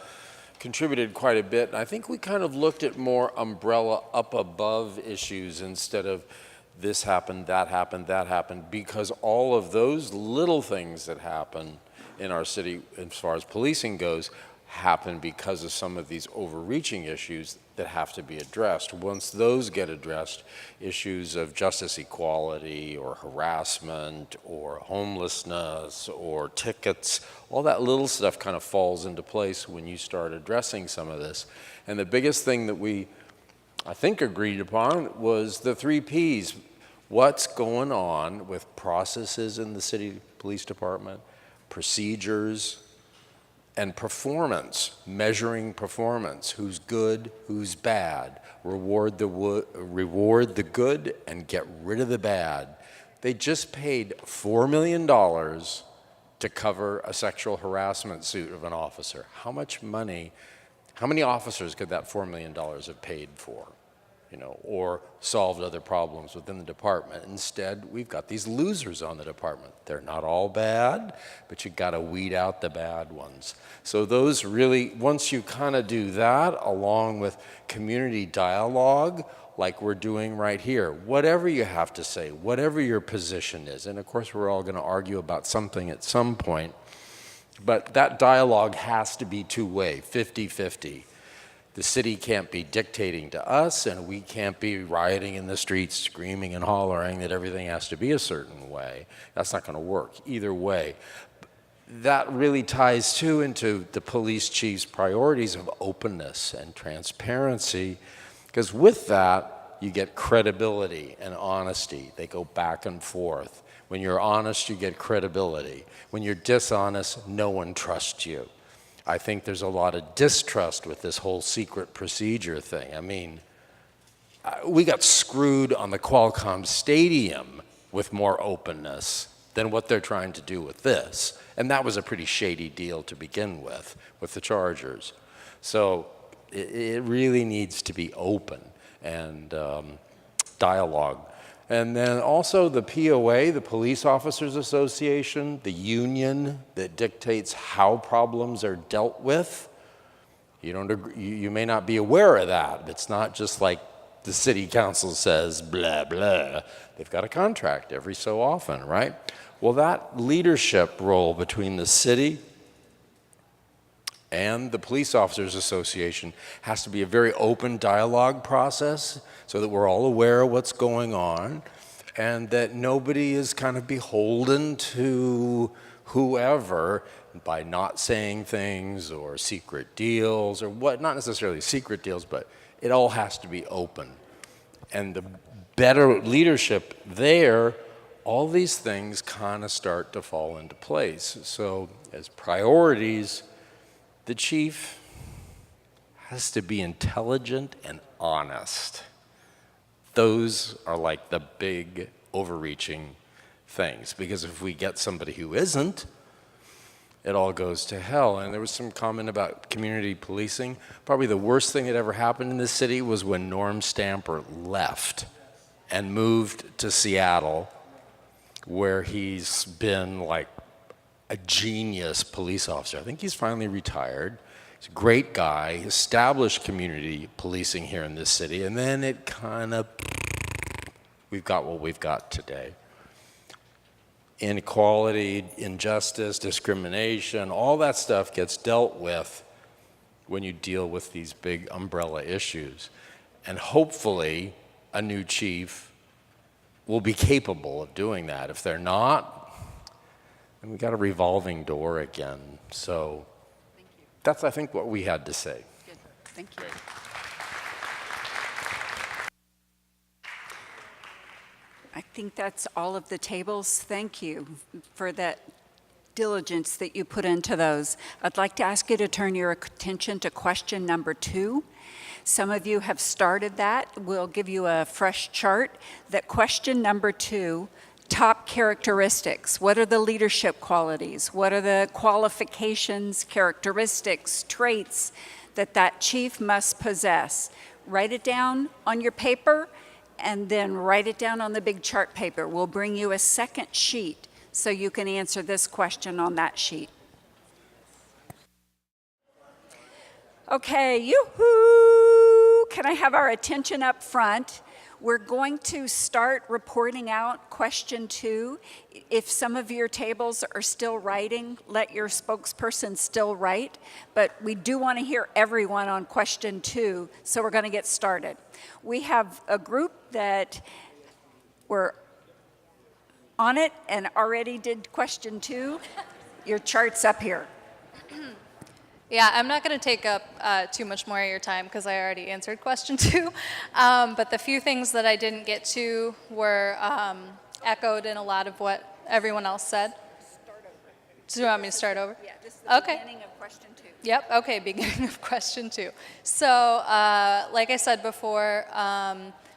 [SPEAKER 18] contributed quite a bit. And I think we kind of looked at more umbrella up above issues instead of this happened, that happened, that happened, because all of those little things that happen in our city as far as policing goes happen because of some of these overreaching issues that have to be addressed. Once those get addressed, issues of justice equality or harassment or homelessness or tickets, all that little stuff kind of falls into place when you start addressing some of this. And the biggest thing that we, I think, agreed upon was the 3 Ps. What's going on with processes in the city police department, procedures, and performance, measuring performance, who's good, who's bad, reward the good and get rid of the bad. They just paid $4 million to cover a sexual harassment suit of an officer. How much money, how many officers could that $4 million have paid for? You know, or solved other problems within the department. Instead, we've got these losers on the department. They're not all bad, but you got to weed out the bad ones. So those really, once you kind of do that, along with community dialogue, like we're doing right here, whatever you have to say, whatever your position is, and of course we're all going to argue about something at some point, but that dialogue has to be two-way, 50-50. The city can't be dictating to us, and we can't be rioting in the streets, screaming and hollering that everything has to be a certain way. That's not going to work either way. That really ties, too, into the police chief's priorities of openness and transparency, because with that, you get credibility and honesty. They go back and forth. When you're honest, you get credibility. When you're dishonest, no one trusts you. I think there's a lot of distrust with this whole secret procedure thing. I mean, we got screwed on the Qualcomm Stadium with more openness than what they're trying to do with this. And that was a pretty shady deal to begin with the Chargers. So it really needs to be open and dialogue. And then also the POA, the Police Officers Association, the union that dictates how problems are dealt with. You don't agree, you may not be aware of that. It's not just like the city council says, blah, blah. They've got a contract every so often, right? Well, that leadership role between the city and the Police Officers Association has to be a very open dialogue process so that we're all aware of what's going on and that nobody is kind of beholden to whoever by not saying things or secret deals or what, not necessarily secret deals, but it all has to be open. And the better leadership there, all these things kind of start to fall into place. So as priorities, the chief has to be intelligent and honest. Those are like the big overreaching things, because if we get somebody who isn't, it all goes to hell. And there was some comment about community policing. Probably the worst thing that ever happened in this city was when Norm Stamper left and moved to Seattle, where he's been like a genius police officer. I think he's finally retired. He's a great guy, established community policing here in this city, and then it kind of, we've got what we've got today. Inequality, injustice, discrimination, all that stuff gets dealt with when you deal with these big umbrella issues. And hopefully, a new chief will be capable of doing that. If they're not, then we got a revolving door again. So that's, I think, what we had to say.
[SPEAKER 1] Good. Thank you. I think that's all of the tables. Thank you for that diligence that you put into those. I'd like to ask you to turn your attention to question number 2. Some of you have started that. We'll give you a fresh chart. That question number 2, top characteristics. What are the leadership qualities? What are the qualifications, characteristics, traits that chief must possess? Write it down on your paper and then write it down on the big chart paper. We'll bring you a second sheet so you can answer this question on that sheet. Okay, yoo-hoo! Can I have our attention up front? We're going to start reporting out question 2. If some of your tables are still writing, let your spokesperson still write, but we do want to hear everyone on question 2, so we're going to get started. We have a group that were on it and already did question 2. Your chart's up here.
[SPEAKER 4] Yeah, I'm not going to take up too much more of your time because I already answered question 2. But the few things that I didn't get to were echoed in a lot of what everyone else said. Do you want me to start over?
[SPEAKER 1] Yeah, this is the
[SPEAKER 4] Okay.
[SPEAKER 1] beginning of question 2.
[SPEAKER 4] Yep, okay, beginning of question 2. So, like I said before,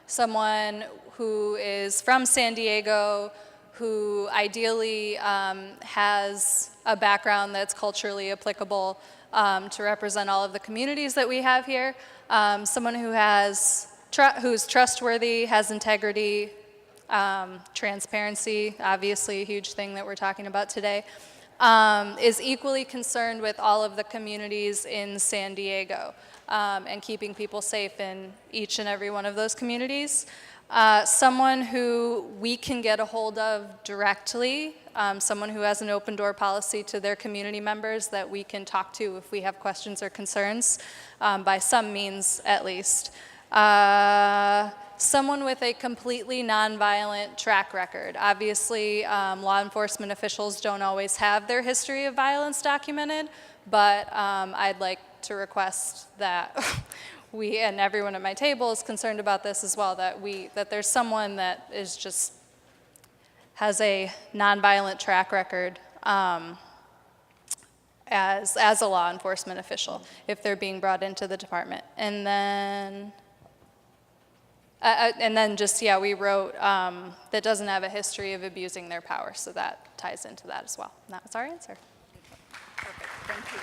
[SPEAKER 4] someone who is from San Diego, who ideally has a background that's culturally applicable to represent all of the communities that we have here. Someone who who's trustworthy, has integrity, transparency, obviously a huge thing that we're talking about today, is equally concerned with all of the communities in San Diego and keeping people safe in each and every one of those communities. Someone who we can get a hold of directly, someone who has an open door policy to their community members that we can talk to if we have questions or concerns, by some means at least. Someone with a completely nonviolent track record. Obviously, law enforcement officials don't always have their history of violence documented, but I'd like to request that we, and everyone at my table is concerned about this as well, that there's someone that is just has a nonviolent track record. as a law enforcement official if they're being brought into the department. And then just, yeah, we wrote that doesn't have a history of abusing their power, so that ties into that as well. And that was our answer.
[SPEAKER 1] Perfect, thank you.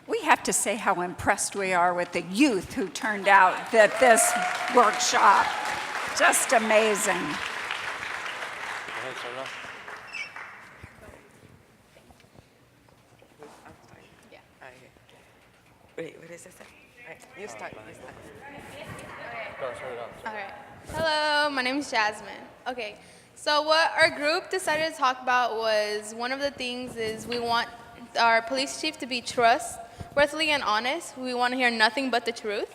[SPEAKER 1] We have to say how impressed we are with the youth who turned out at this workshop. Just amazing.
[SPEAKER 19] Wait, what is this? You start.
[SPEAKER 8] All right. Hello, my name is Jasmine. Okay, so what our group decided to talk about was one of the things is we want our police chief to be trustworthy and honest. We want to hear nothing but the truth.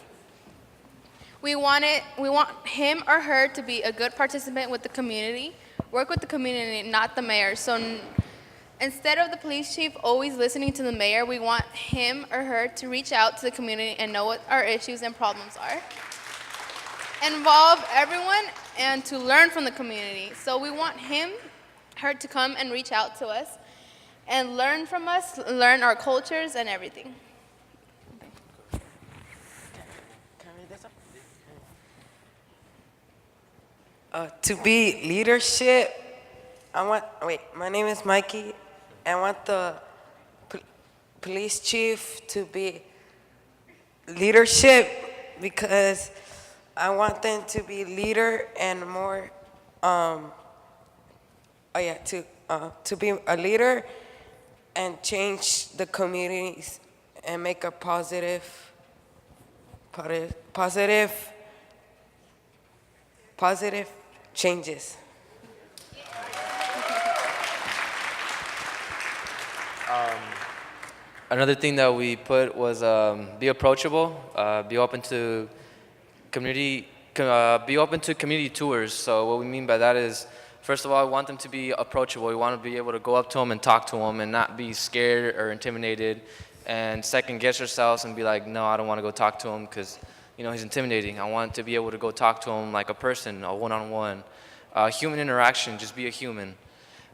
[SPEAKER 8] We want him or her to be a good participant with the community, work with the community, not the mayor. So instead of the police chief always listening to the mayor, we want him or her to reach out to the community and know what our issues and problems are. Involve everyone and to learn from the community. So we want her to come and reach out to us and learn from us, learn our cultures and everything.
[SPEAKER 19] To be leadership, my name is Mikey. I want the police chief to be leadership because I want them to be leader and more, to be a leader and change the communities and make a positive changes.
[SPEAKER 5] Another thing that we put was be approachable, be open to community tours. So what we mean by that is, first of all, we want them to be approachable. We want to be able to go up to them and talk to them and not be scared or intimidated and second guess yourselves and be like, no, I don't want to go talk to him because he's intimidating. I want to be able to go talk to him like a person, a one-on-one. Human interaction, just be a human.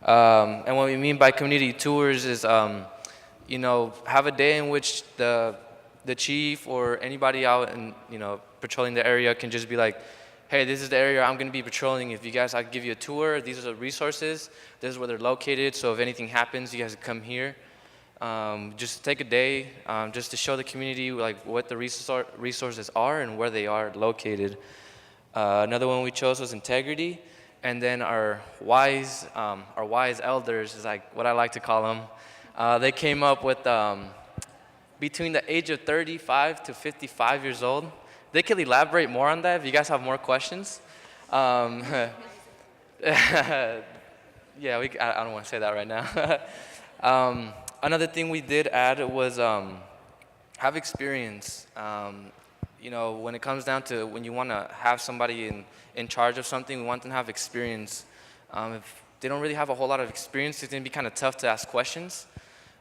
[SPEAKER 5] And what we mean by community tours is, have a day in which the chief or anybody out and patrolling the area can just be like, hey, this is the area I'm going to be patrolling. If you guys, I'll give you a tour. These are the resources. This is where they're located. So if anything happens, you guys can come here. Just take a day just to show the community like what the resources are and where they are located. Another one we chose was integrity. And then our wise elders is like what I like to call them. They came up with between the age of 35 to 55 years old. They can elaborate more on that if you guys have more questions. Yeah, I don't want to say that right now. Another thing we did add was have experience. When it comes down to when you want to have somebody in charge of something, we want them to have experience. If they don't really have a whole lot of experience, it's going to be kind of tough to ask questions.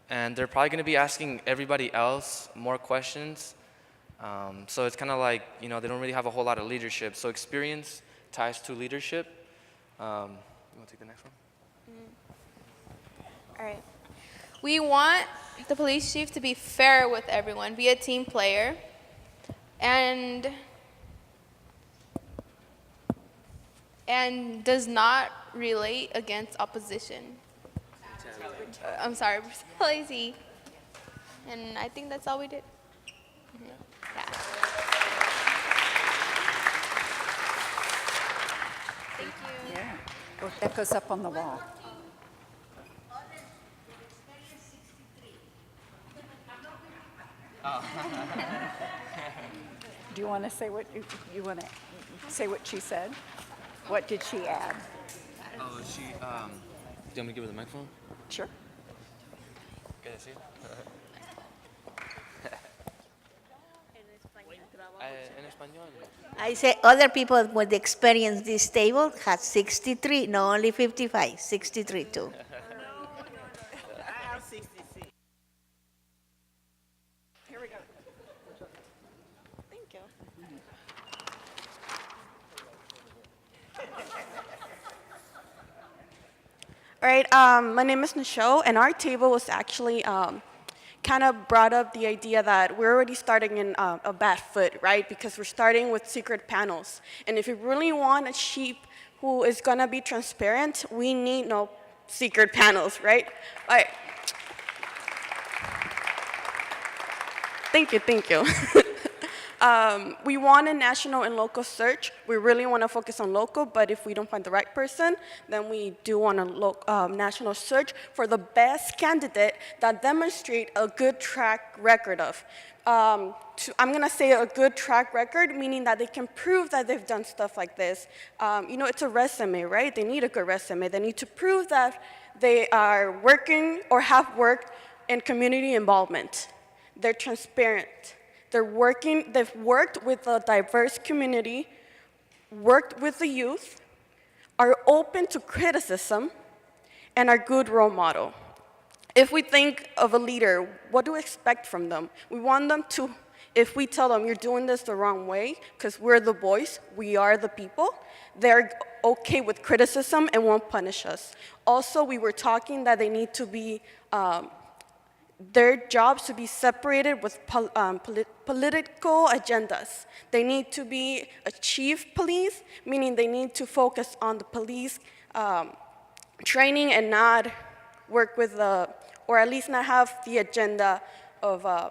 [SPEAKER 5] And they're probably going to be asking everybody else more questions. So it's kind of like, they don't really have a whole lot of leadership. So experience ties to leadership. You want to take the next one?
[SPEAKER 8] All right. We want the police chief to be fair with everyone, be a team player, and does not relate against opposition. I'm sorry, lazy. And I think that's all we did. Yeah. Thank you.
[SPEAKER 1] Yeah, well, that goes up on the wall. Do you want to say what you want to say what she said? What did she add?
[SPEAKER 5] Oh, do you want me to give her the microphone?
[SPEAKER 1] Sure.
[SPEAKER 5] ¿Qué decir? En español.
[SPEAKER 20] I say other people with experience this table had 63, no only 55, 63 too.
[SPEAKER 1] Here we go.
[SPEAKER 8] Thank you.
[SPEAKER 21] All right, my name is Nichelle, and our table was actually kind of brought up the idea that we're already starting in a bad foot, right? Because we're starting with secret panels. And if you really want a chief who is gonna be transparent, we need no secret panels, right? All right. Thank you, thank you. We want a national and local search. We really want to focus on local, but if we don't find the right person, then we do want a national search for the best candidate that demonstrate a good track record of. I'm going to say a good track record, meaning that they can prove that they've done stuff like this. You know, it's a resume, right? They need a good resume. They need to prove that they are working or have worked in community involvement. They're transparent. They've worked with a diverse community, worked with the youth, are open to criticism, and are good role model. If we think of a leader, what do we expect from them? We want them to, if we tell them you're doing this the wrong way, because we're the voice, we are the people, they're okay with criticism and won't punish us. Also, we were talking that they need to be their jobs to be separated with political agendas. They need to be a chief police, meaning they need to focus on the police training and not work with or at least not have the agenda of our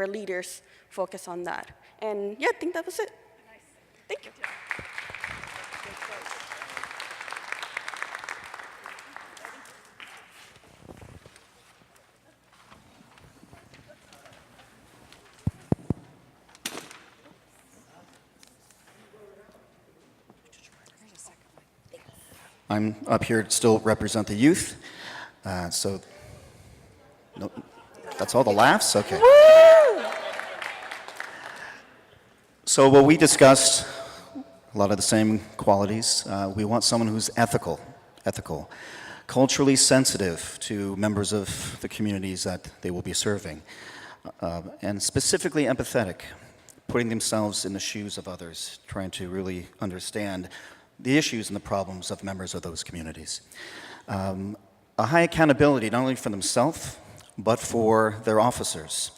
[SPEAKER 21] leaders focus on that. And yeah, I think that was it. Nice. Thank you.
[SPEAKER 22] I'm up here to still represent the youth. So, no, that's all the laughs? Okay. So what we discussed, a lot of the same qualities. We want someone who's ethical, culturally sensitive to members of the communities that they will be serving, and specifically empathetic, putting themselves in the shoes of others, trying to really understand the issues and the problems of members of those communities. A high accountability, not only for themselves, but for their officers.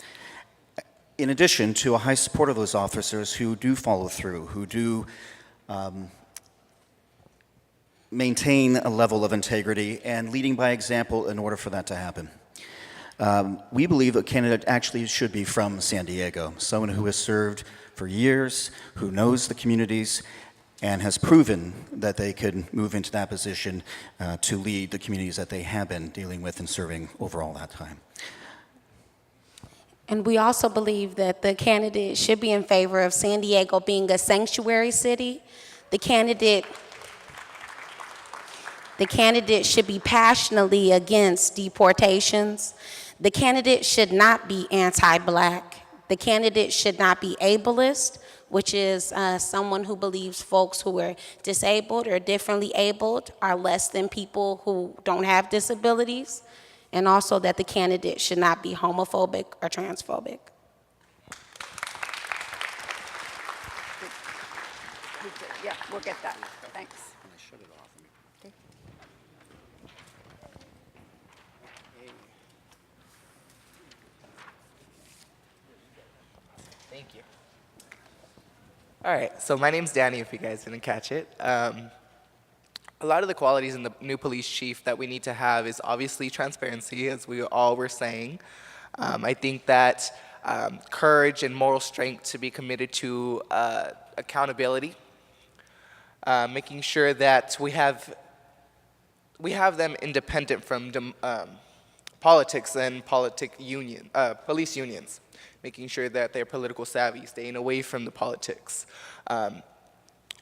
[SPEAKER 22] In addition to a high support of those officers who do follow through, who do maintain a level of integrity and leading by example in order for that to happen. We believe a candidate actually should be from San Diego, someone who has served for years, who knows the communities, and has proven that they could move into that position to lead the communities that they have been dealing with and serving over all that time.
[SPEAKER 23] And we also believe that the candidate should be in favor of San Diego being a sanctuary city. The candidate should be passionately against deportations. The candidate should not be anti-Black. The candidate should not be ableist, which is someone who believes folks who are disabled or differently abled are less than people who don't have disabilities, and also that the candidate should not be homophobic or transphobic.
[SPEAKER 1] Yeah, we'll get that. Thanks.
[SPEAKER 3] Thank you. All right, so my name's Danny, if you guys didn't catch it. A lot of the qualities in the new police chief that we need to have is obviously transparency, as we all were saying. I think that courage and moral strength to be committed to accountability, making sure that we have them independent from politics and police unions, making sure that they're political savvy, staying away from the politics.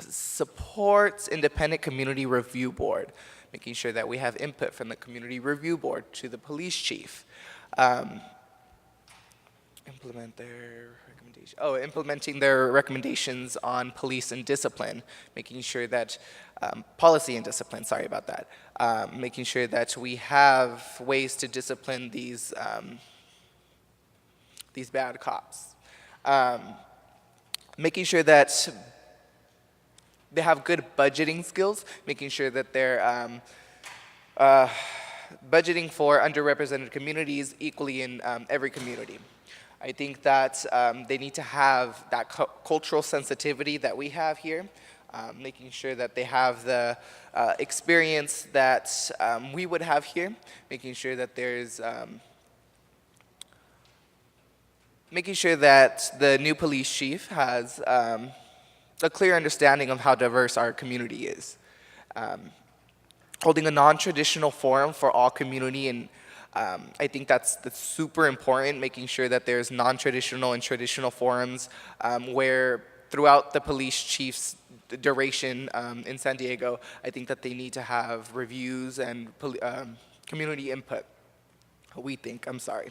[SPEAKER 3] Supports independent community review board, making sure that we have input from the community review board to the police chief. Implementing their recommendations on police and discipline, making sure that policy and discipline, sorry about that, making sure that we have ways to discipline these bad cops. Making sure that they have good budgeting skills, making sure that they're budgeting for underrepresented communities equally in every community. I think that they need to have that cultural sensitivity that we have here, making sure that they have the experience that we would have here, making sure that there's making sure that the new police chief has a clear understanding of how diverse our community is. Holding a non-traditional forum for all community, and I think that's super important, making sure that there's non-traditional and traditional forums where throughout the police chief's duration in San Diego, I think that they need to have reviews and community input. We think, I'm sorry.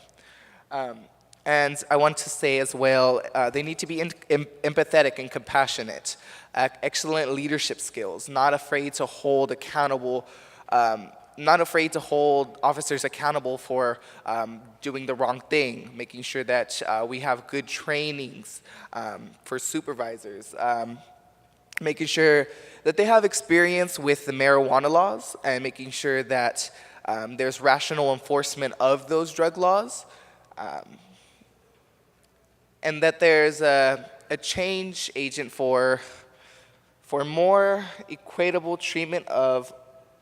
[SPEAKER 3] And I want to say as well, they need to be empathetic and compassionate, excellent leadership skills, not afraid to hold accountable, not afraid to hold officers accountable for doing the wrong thing, making sure that we have good trainings for supervisors, making sure that they have experience with the marijuana laws, and making sure that there's rational enforcement of those drug laws. And that there's a change agent for more equitable treatment of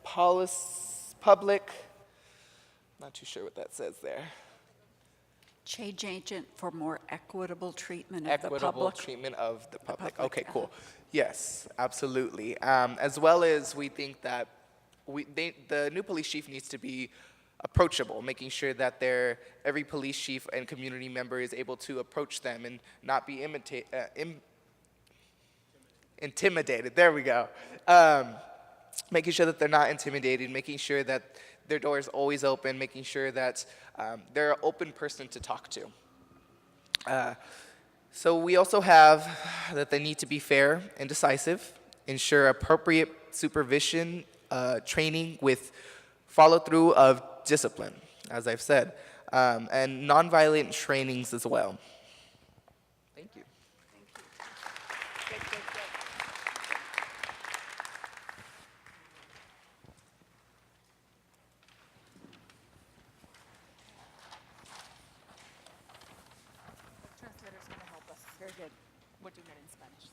[SPEAKER 3] public, not too sure what that says there.
[SPEAKER 1] Change agent for more equitable treatment of the public.
[SPEAKER 3] Equitable treatment of the public. Okay, cool. Yes, absolutely. As well as we think that the new police chief needs to be approachable, making sure that every police chief and community member is able to approach them and not be intimidated. There we go. Making sure that they're not intimidated, making sure that their door is always open, making sure that they're an open person to talk to. So we also have that they need to be fair and decisive, ensure appropriate supervision, training with follow-through of discipline, as I've said, and nonviolent trainings as well. Thank you.
[SPEAKER 14] Translator's going to help us. Very good. We're doing it in Spanish.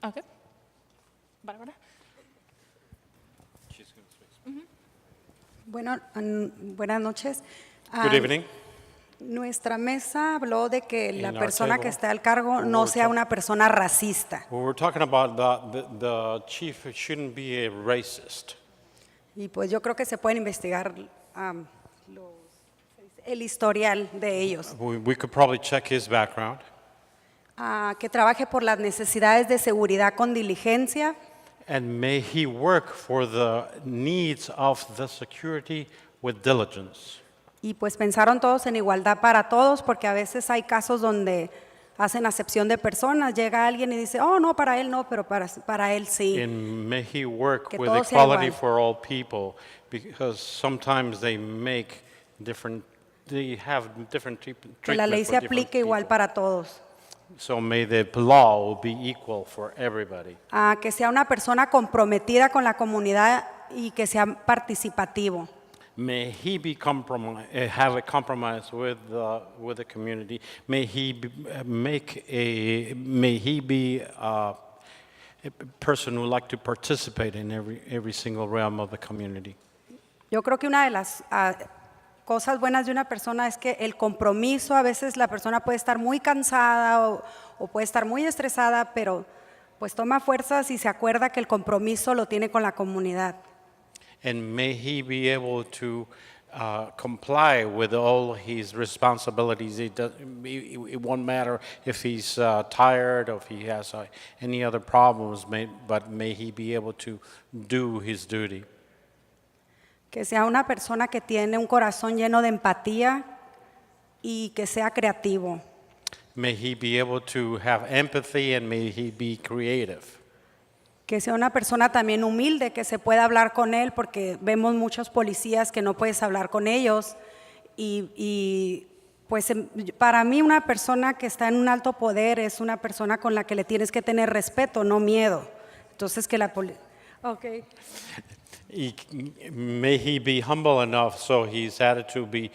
[SPEAKER 14] Okay. Bárbara.
[SPEAKER 2] Buenas noches.
[SPEAKER 6] Good evening.
[SPEAKER 2] Nuestra mesa habló de que la
[SPEAKER 6] In our
[SPEAKER 2] persona que
[SPEAKER 6] table,
[SPEAKER 2] está al cargo no sea una persona racista.
[SPEAKER 6] Well, we're talking about the chief shouldn't be a racist.
[SPEAKER 2] Y pues yo creo que se pueden investigar el historial de ellos.
[SPEAKER 6] We could probably check his background.
[SPEAKER 2] Que trabaje por las necesidades de seguridad con diligencia.
[SPEAKER 6] And may he work for the needs of the security with diligence.
[SPEAKER 2] Y pues pensaron todos en igualdad para todos, porque a veces hay casos donde hacen acepción de personas. Llega alguien y dice, oh, no, para él no, pero para él sí.
[SPEAKER 6] And may he work
[SPEAKER 2] Que
[SPEAKER 6] with
[SPEAKER 2] todo sea
[SPEAKER 6] equality
[SPEAKER 2] igual.
[SPEAKER 6] for all people, because sometimes they have different
[SPEAKER 2] Que la ley
[SPEAKER 6] treatment
[SPEAKER 2] se
[SPEAKER 6] for different
[SPEAKER 2] aplique igual para todos.
[SPEAKER 6] So may the law be equal for everybody.
[SPEAKER 2] Que sea una persona comprometida con la comunidad y que sea participativo.
[SPEAKER 6] May he be have a compromise with the community. May he be a person who would like to participate in every single realm of the community.
[SPEAKER 2] Yo creo que una de las cosas buenas de una persona es que el compromiso, a veces la persona puede estar muy cansada o puede estar muy estresada, pero pues toma fuerzas y se acuerda que el compromiso lo tiene con la comunidad.
[SPEAKER 6] And may he be able to comply with all his responsibilities. It won't matter if he's tired or if he has any other problems, but may he be able to do his duty.
[SPEAKER 2] Que sea una persona que tiene un corazón lleno de empatía y que sea creativo.
[SPEAKER 6] May he be able to have empathy and may he be creative.
[SPEAKER 2] Que sea una persona también humilde, que se pueda hablar con él, porque vemos muchos policías que no puedes hablar con ellos y pues para mí una persona que está en un alto poder es una persona con la que le tienes que tener respeto, no miedo. Entonces que la policía... Okay.
[SPEAKER 6] May he be humble enough so his attitude be,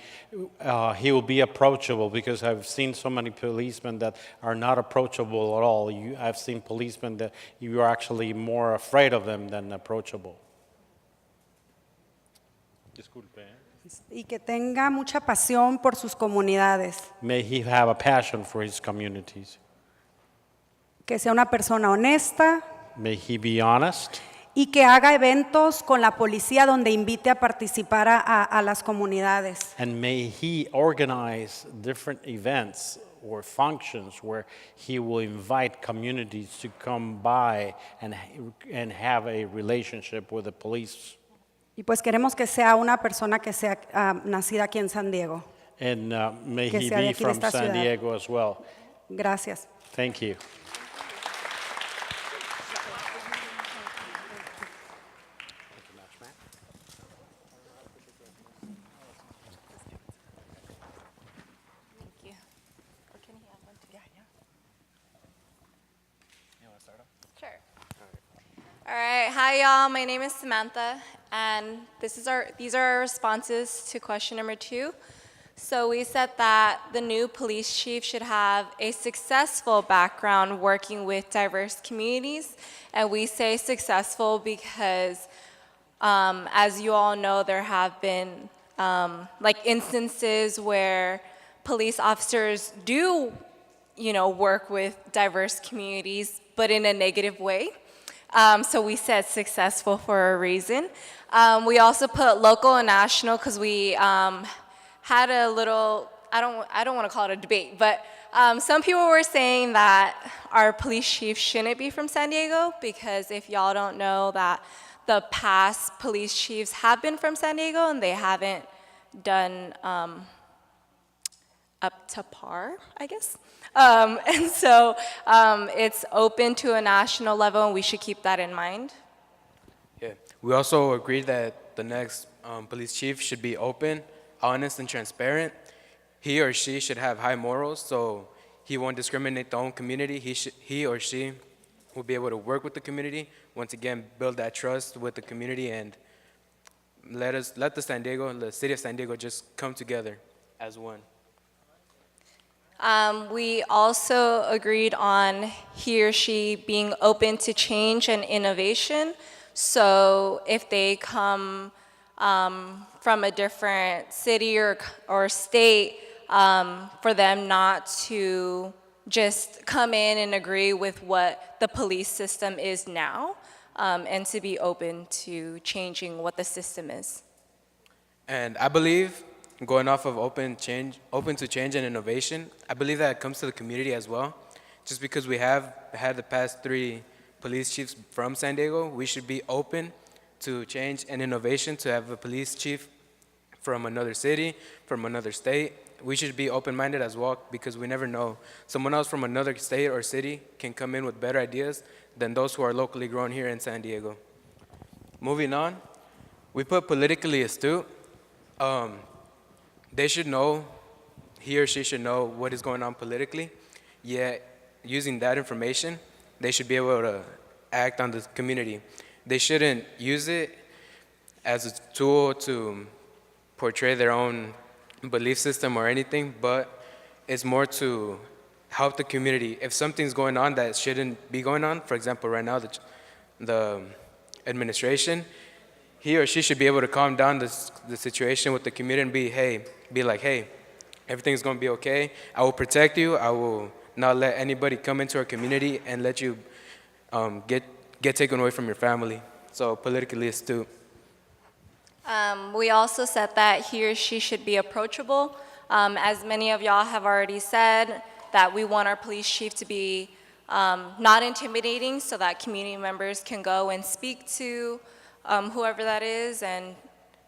[SPEAKER 6] he will be approachable, because I've seen so many policemen that are not approachable at all. I've seen policemen that you are actually more afraid of them than approachable. Disculpe.
[SPEAKER 2] Y que tenga mucha pasión por sus comunidades.
[SPEAKER 6] May he have a passion for his communities.
[SPEAKER 2] Que sea una persona honesta.
[SPEAKER 6] May he be honest.
[SPEAKER 2] Y que haga eventos con la policía donde invite a participar a las comunidades.
[SPEAKER 6] And may he organize different events or functions where he will invite communities to come by and have a relationship with the police.
[SPEAKER 2] Y pues queremos que sea una persona que sea nacida aquí en San Diego.
[SPEAKER 6] And may
[SPEAKER 2] Que
[SPEAKER 6] he
[SPEAKER 2] sea de
[SPEAKER 6] be
[SPEAKER 2] aquí de
[SPEAKER 6] from
[SPEAKER 2] esta
[SPEAKER 6] San
[SPEAKER 2] ciudad.
[SPEAKER 6] Diego as well.
[SPEAKER 2] Gracias.
[SPEAKER 6] Thank you.
[SPEAKER 4] Sure. All right. Hi, y'all. My name is Samantha, and these are our responses to question number 2. So we said that the new police chief should have a successful background working with diverse communities, and we say successful because, as you all know, there have been instances where police officers do, work with diverse communities, but in a negative way. So we said successful for a reason. We also put local and national because we had a little, I don't want to call it a debate, but some people were saying that our police chief shouldn't be from San Diego, because if y'all don't know that the past police chiefs have been from San Diego and they haven't done up to par, I guess. And so it's open to a national level, and we should keep that in mind.
[SPEAKER 7] Yeah, we also agreed that the next police chief should be open, honest, and transparent. He or she should have high morals, so he won't discriminate the own community. He or she will be able to work with the community, once again, build that trust with the community, and let the city of San Diego just come together as one.
[SPEAKER 4] We also agreed on he or she being open to change and innovation. So if they come from a different city or state, for them not to just come in and agree with what the police system is now, and to be open to changing what the system is.
[SPEAKER 7] And I believe, going off of open to change and innovation, I believe that it comes to the community as well. Just because we have had the past 3 police chiefs from San Diego, we should be open to change and innovation, to have a police chief from another city, from another state. We should be open-minded as well, because we never know. Someone else from another state or city can come in with better ideas than those who are locally grown here in San Diego. Moving on, we put politically astute. They should know, he or she should know what is going on politically, yet using that information, they should be able to act on the community. They shouldn't use it as a tool to portray their own belief system or anything, but it's more to help the community. If something's going on that shouldn't be going on, for example, right now, the administration, he or she should be able to calm down the situation with the community and be like, hey, everything's going to be okay. I will protect you. I will not let anybody come into our community and let you get taken away from your family. So politically astute.
[SPEAKER 4] We also said that he or she should be approachable. As many of y'all have already said, that we want our police chief to be not intimidating, so that community members can go and speak to whoever that is, and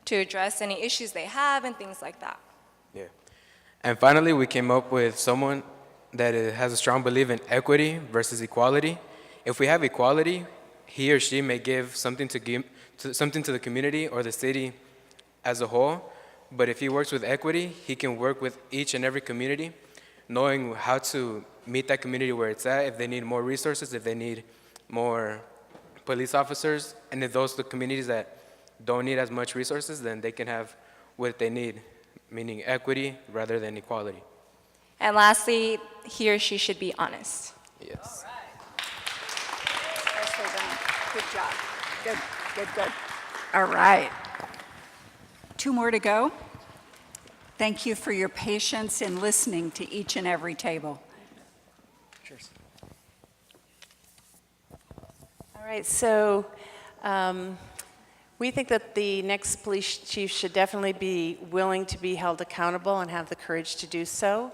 [SPEAKER 4] to address any issues they have and things like that.
[SPEAKER 7] Yeah. And finally, we came up with someone that has a strong belief in equity versus equality. If we have equality, he or she may give something to the community or the city as a whole, But if he works with equity, he can work with each and every community, knowing how to meet that community where it's at, if they need more resources, if they need more police officers, and if those are the communities that don't need as much resources, then they can have what they need, meaning equity rather than equality.
[SPEAKER 9] And lastly, he or she should be honest.
[SPEAKER 7] Yes.
[SPEAKER 1] Nicely done. Good job. Good, good, good. All right. 2 more to go. Thank you for your patience in listening to each and every table.
[SPEAKER 10] Cheers. All right, so we think that the next police chief should definitely be willing to be held accountable and have the courage to do so.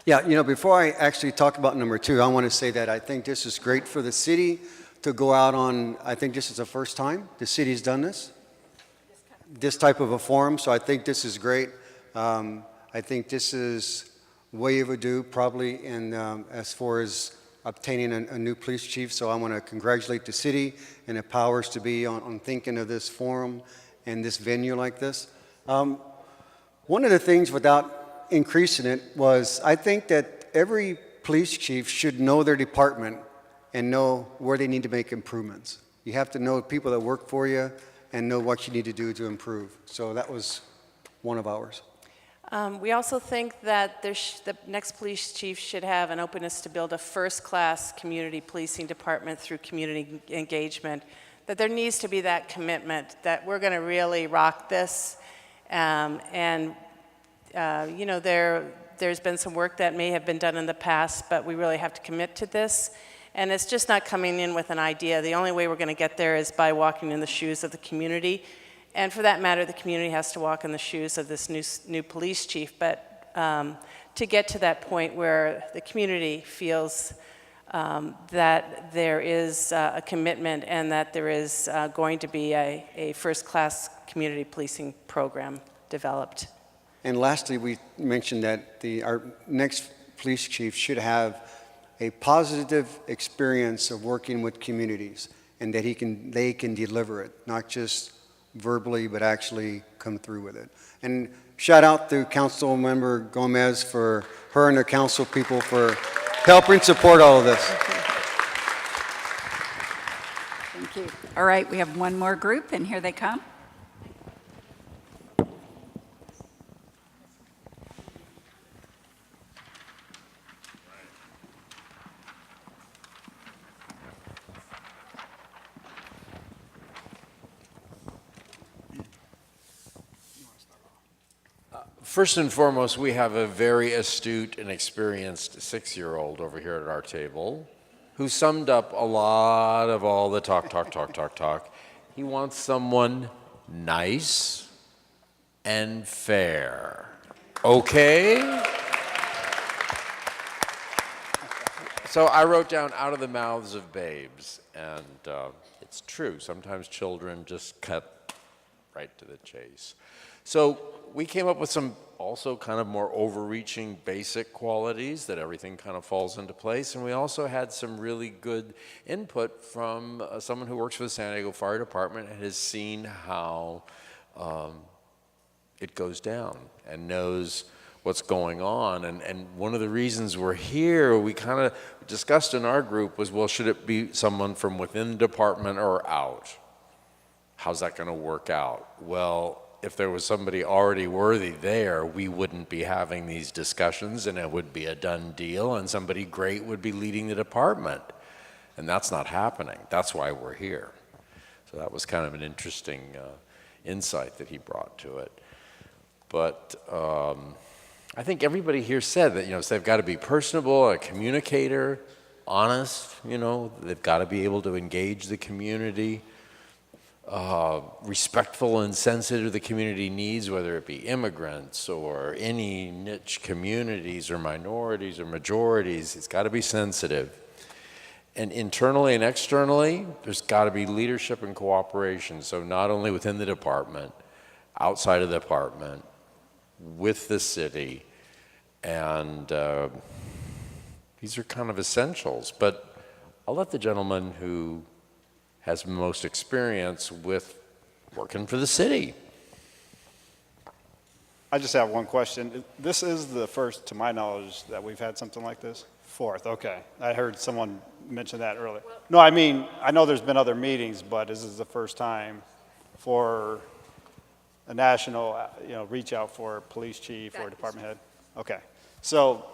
[SPEAKER 11] Yeah, you know, before I actually talk about number 2, I want to say that I think this is great for the city to go out on, I think this is the first time the city's done this type of a forum, so I think this is great. I think this is way overdue, probably, in, as far as obtaining a new police chief, so I want to congratulate the city and the powers to be on thinking of this forum and this venue like this. One of the things, without increasing it, was I think that every police chief should know their department and know where they need to make improvements. You have to know people that work for you and know what you need to do to improve. So that was one of ours.
[SPEAKER 10] We also think that the next police chief should have an openness to build a first-class community policing department through community engagement, that there needs to be that commitment that we're going to really rock this. You know, there's been some work that may have been done in the past, but we really have to commit to this. And it's just not coming in with an idea. The only way we're going to get there is by walking in the shoes of the community. And for that matter, the community has to walk in the shoes of this new police chief. But to get to that point where the community feels that there is a commitment and that there is going to be a first-class community policing program developed.
[SPEAKER 11] And lastly, we mentioned that our next police chief should have a positive experience of working with communities, and that they can deliver it, not just verbally, but actually come through with it. And shout out to Council Member Gomez for her and her council people for helping support all of this.
[SPEAKER 1] Thank you. All right, we have one more group, and here they come.
[SPEAKER 18] First and foremost, we have a very astute and experienced 6-year-old over here at our table who summed up a lot of all the talk. He wants someone nice and fair. Okay? So I wrote down out of the mouths of babes, and it's true. Sometimes children just cut right to the chase. So we came up with some also kind of more overreaching basic qualities that everything kind of falls into place. And we also had some really good input from someone who works for the San Diego Fire Department and has seen how it goes down and knows what's going on. And one of the reasons we're here, we kind of discussed in our group was, well, should it be someone from within the department or out? How's that going to work out? Well, if there was somebody already worthy there, we wouldn't be having these discussions and it would be a done deal and somebody great would be leading the department. And that's not happening. That's why we're here. So that was kind of an interesting insight that he brought to it. But I think everybody here said that, so they've got to be personable, a communicator, honest, they've got to be able to engage the community. Respectful and sensitive to the community needs, whether it be immigrants or any niche communities or minorities or majorities. It's got to be sensitive. And internally and externally, there's got to be leadership and cooperation. So not only within the department, outside of the department, with the city. And these are kind of essentials. But I'll let the gentleman who has most experience with working for the city.
[SPEAKER 12] I just have one question. This is the first, to my knowledge, that we've had something like this? Fourth, okay. I heard someone mention that earlier. No, I mean, I know there's been other meetings, but this is the first time for a national, reach out for a police chief or department head? Okay. So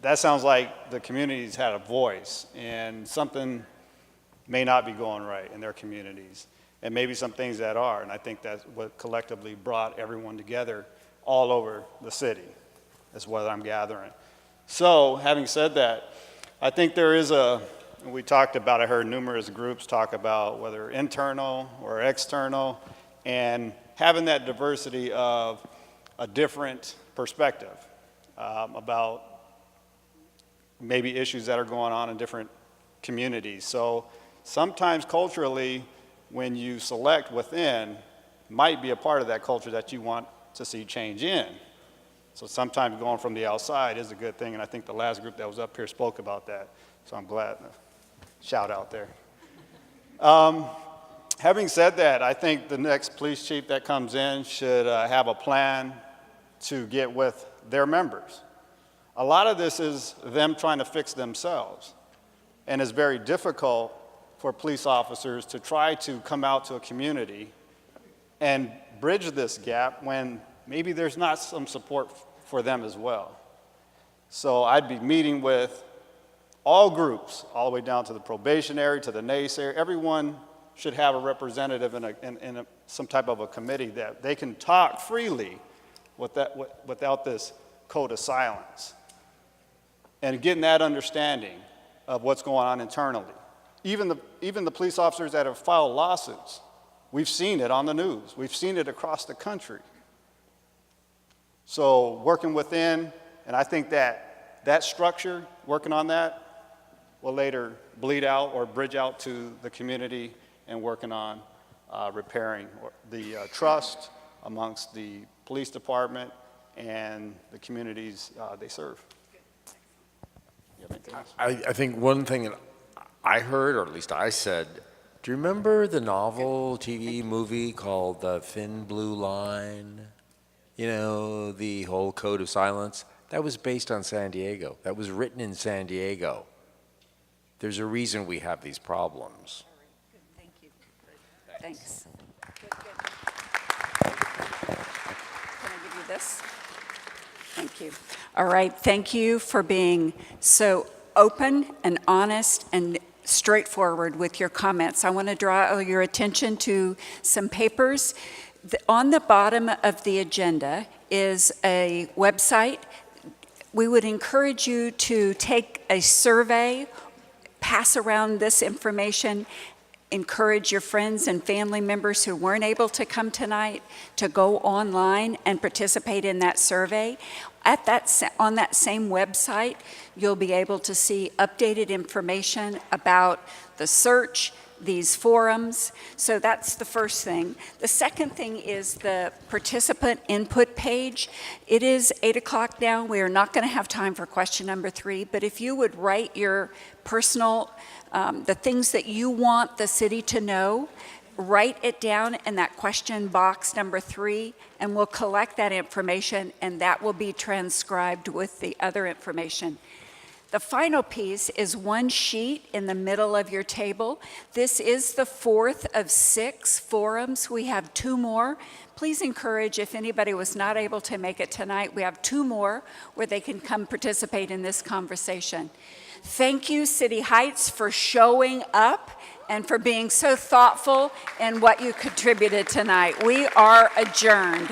[SPEAKER 12] that sounds like the community's had a voice, and something may not be going right in their communities, and maybe some things that are, and I think that's what collectively brought everyone together all over the city, is what I'm gathering. So, having said that, I think there is we talked about, I heard numerous groups talk about whether internal or external, and having that diversity of a different perspective about maybe issues that are going on in different communities. So sometimes culturally, when you select within, might be a part of that culture that you want to see change in. So sometimes going from the outside is a good thing, and I think the last group that was up here spoke about that. So I'm glad. Shout out there. Having said that, I think the next police chief that comes in should have a plan to get with their members. A lot of this is them trying to fix themselves, and it's very difficult for police officers to try to come out to a community and bridge this gap when maybe there's not some support for them as well. So I'd be meeting with all groups, all the way down to the probationary, to the naysayer. Everyone should have a representative in some type of a committee that they can talk freely without this code of silence, and getting that understanding of what's going on internally. Even the police officers that have filed lawsuits, we've seen it on the news. We've seen it across the country. So working within, and I think that structure, working on that, will later bleed out or bridge out to the community and working on repairing the trust amongst the police department and the communities they serve. You have anything else?
[SPEAKER 18] I think one thing that I heard, or at least I said, do you remember the novel TV movie called The Thin Blue Line? You know, the whole code of silence? That was based on San Diego. That was written in San Diego. There's a reason we have these problems.
[SPEAKER 1] Thank you. Thanks. Good. Can I give you this? Thank you. All right, thank you for being so open and honest and straightforward with your comments. I want to draw your attention to some papers. On the bottom of the agenda is a website. We would encourage you to take a survey, pass around this information, encourage your friends and family members who weren't able to come tonight to go online and participate in that survey. On that same website, you'll be able to see updated information about the search, these forums. So that's the first thing. The second thing is the participant input page. It is 8 o'clock now. We are not going to have time for question number 3, but if you would write your personal, the things that you want the city to know, write it down in that question box number 3, and we'll collect that information, and that will be transcribed with the other information. The final piece is one sheet in the middle of your table. This is the 4th of 6 forums. We have 2 more. Please encourage, if anybody was not able to make it tonight, we have 2 more where they can come participate in this conversation. Thank you, City Heights, for showing up and for being so thoughtful in what you contributed tonight. We are adjourned.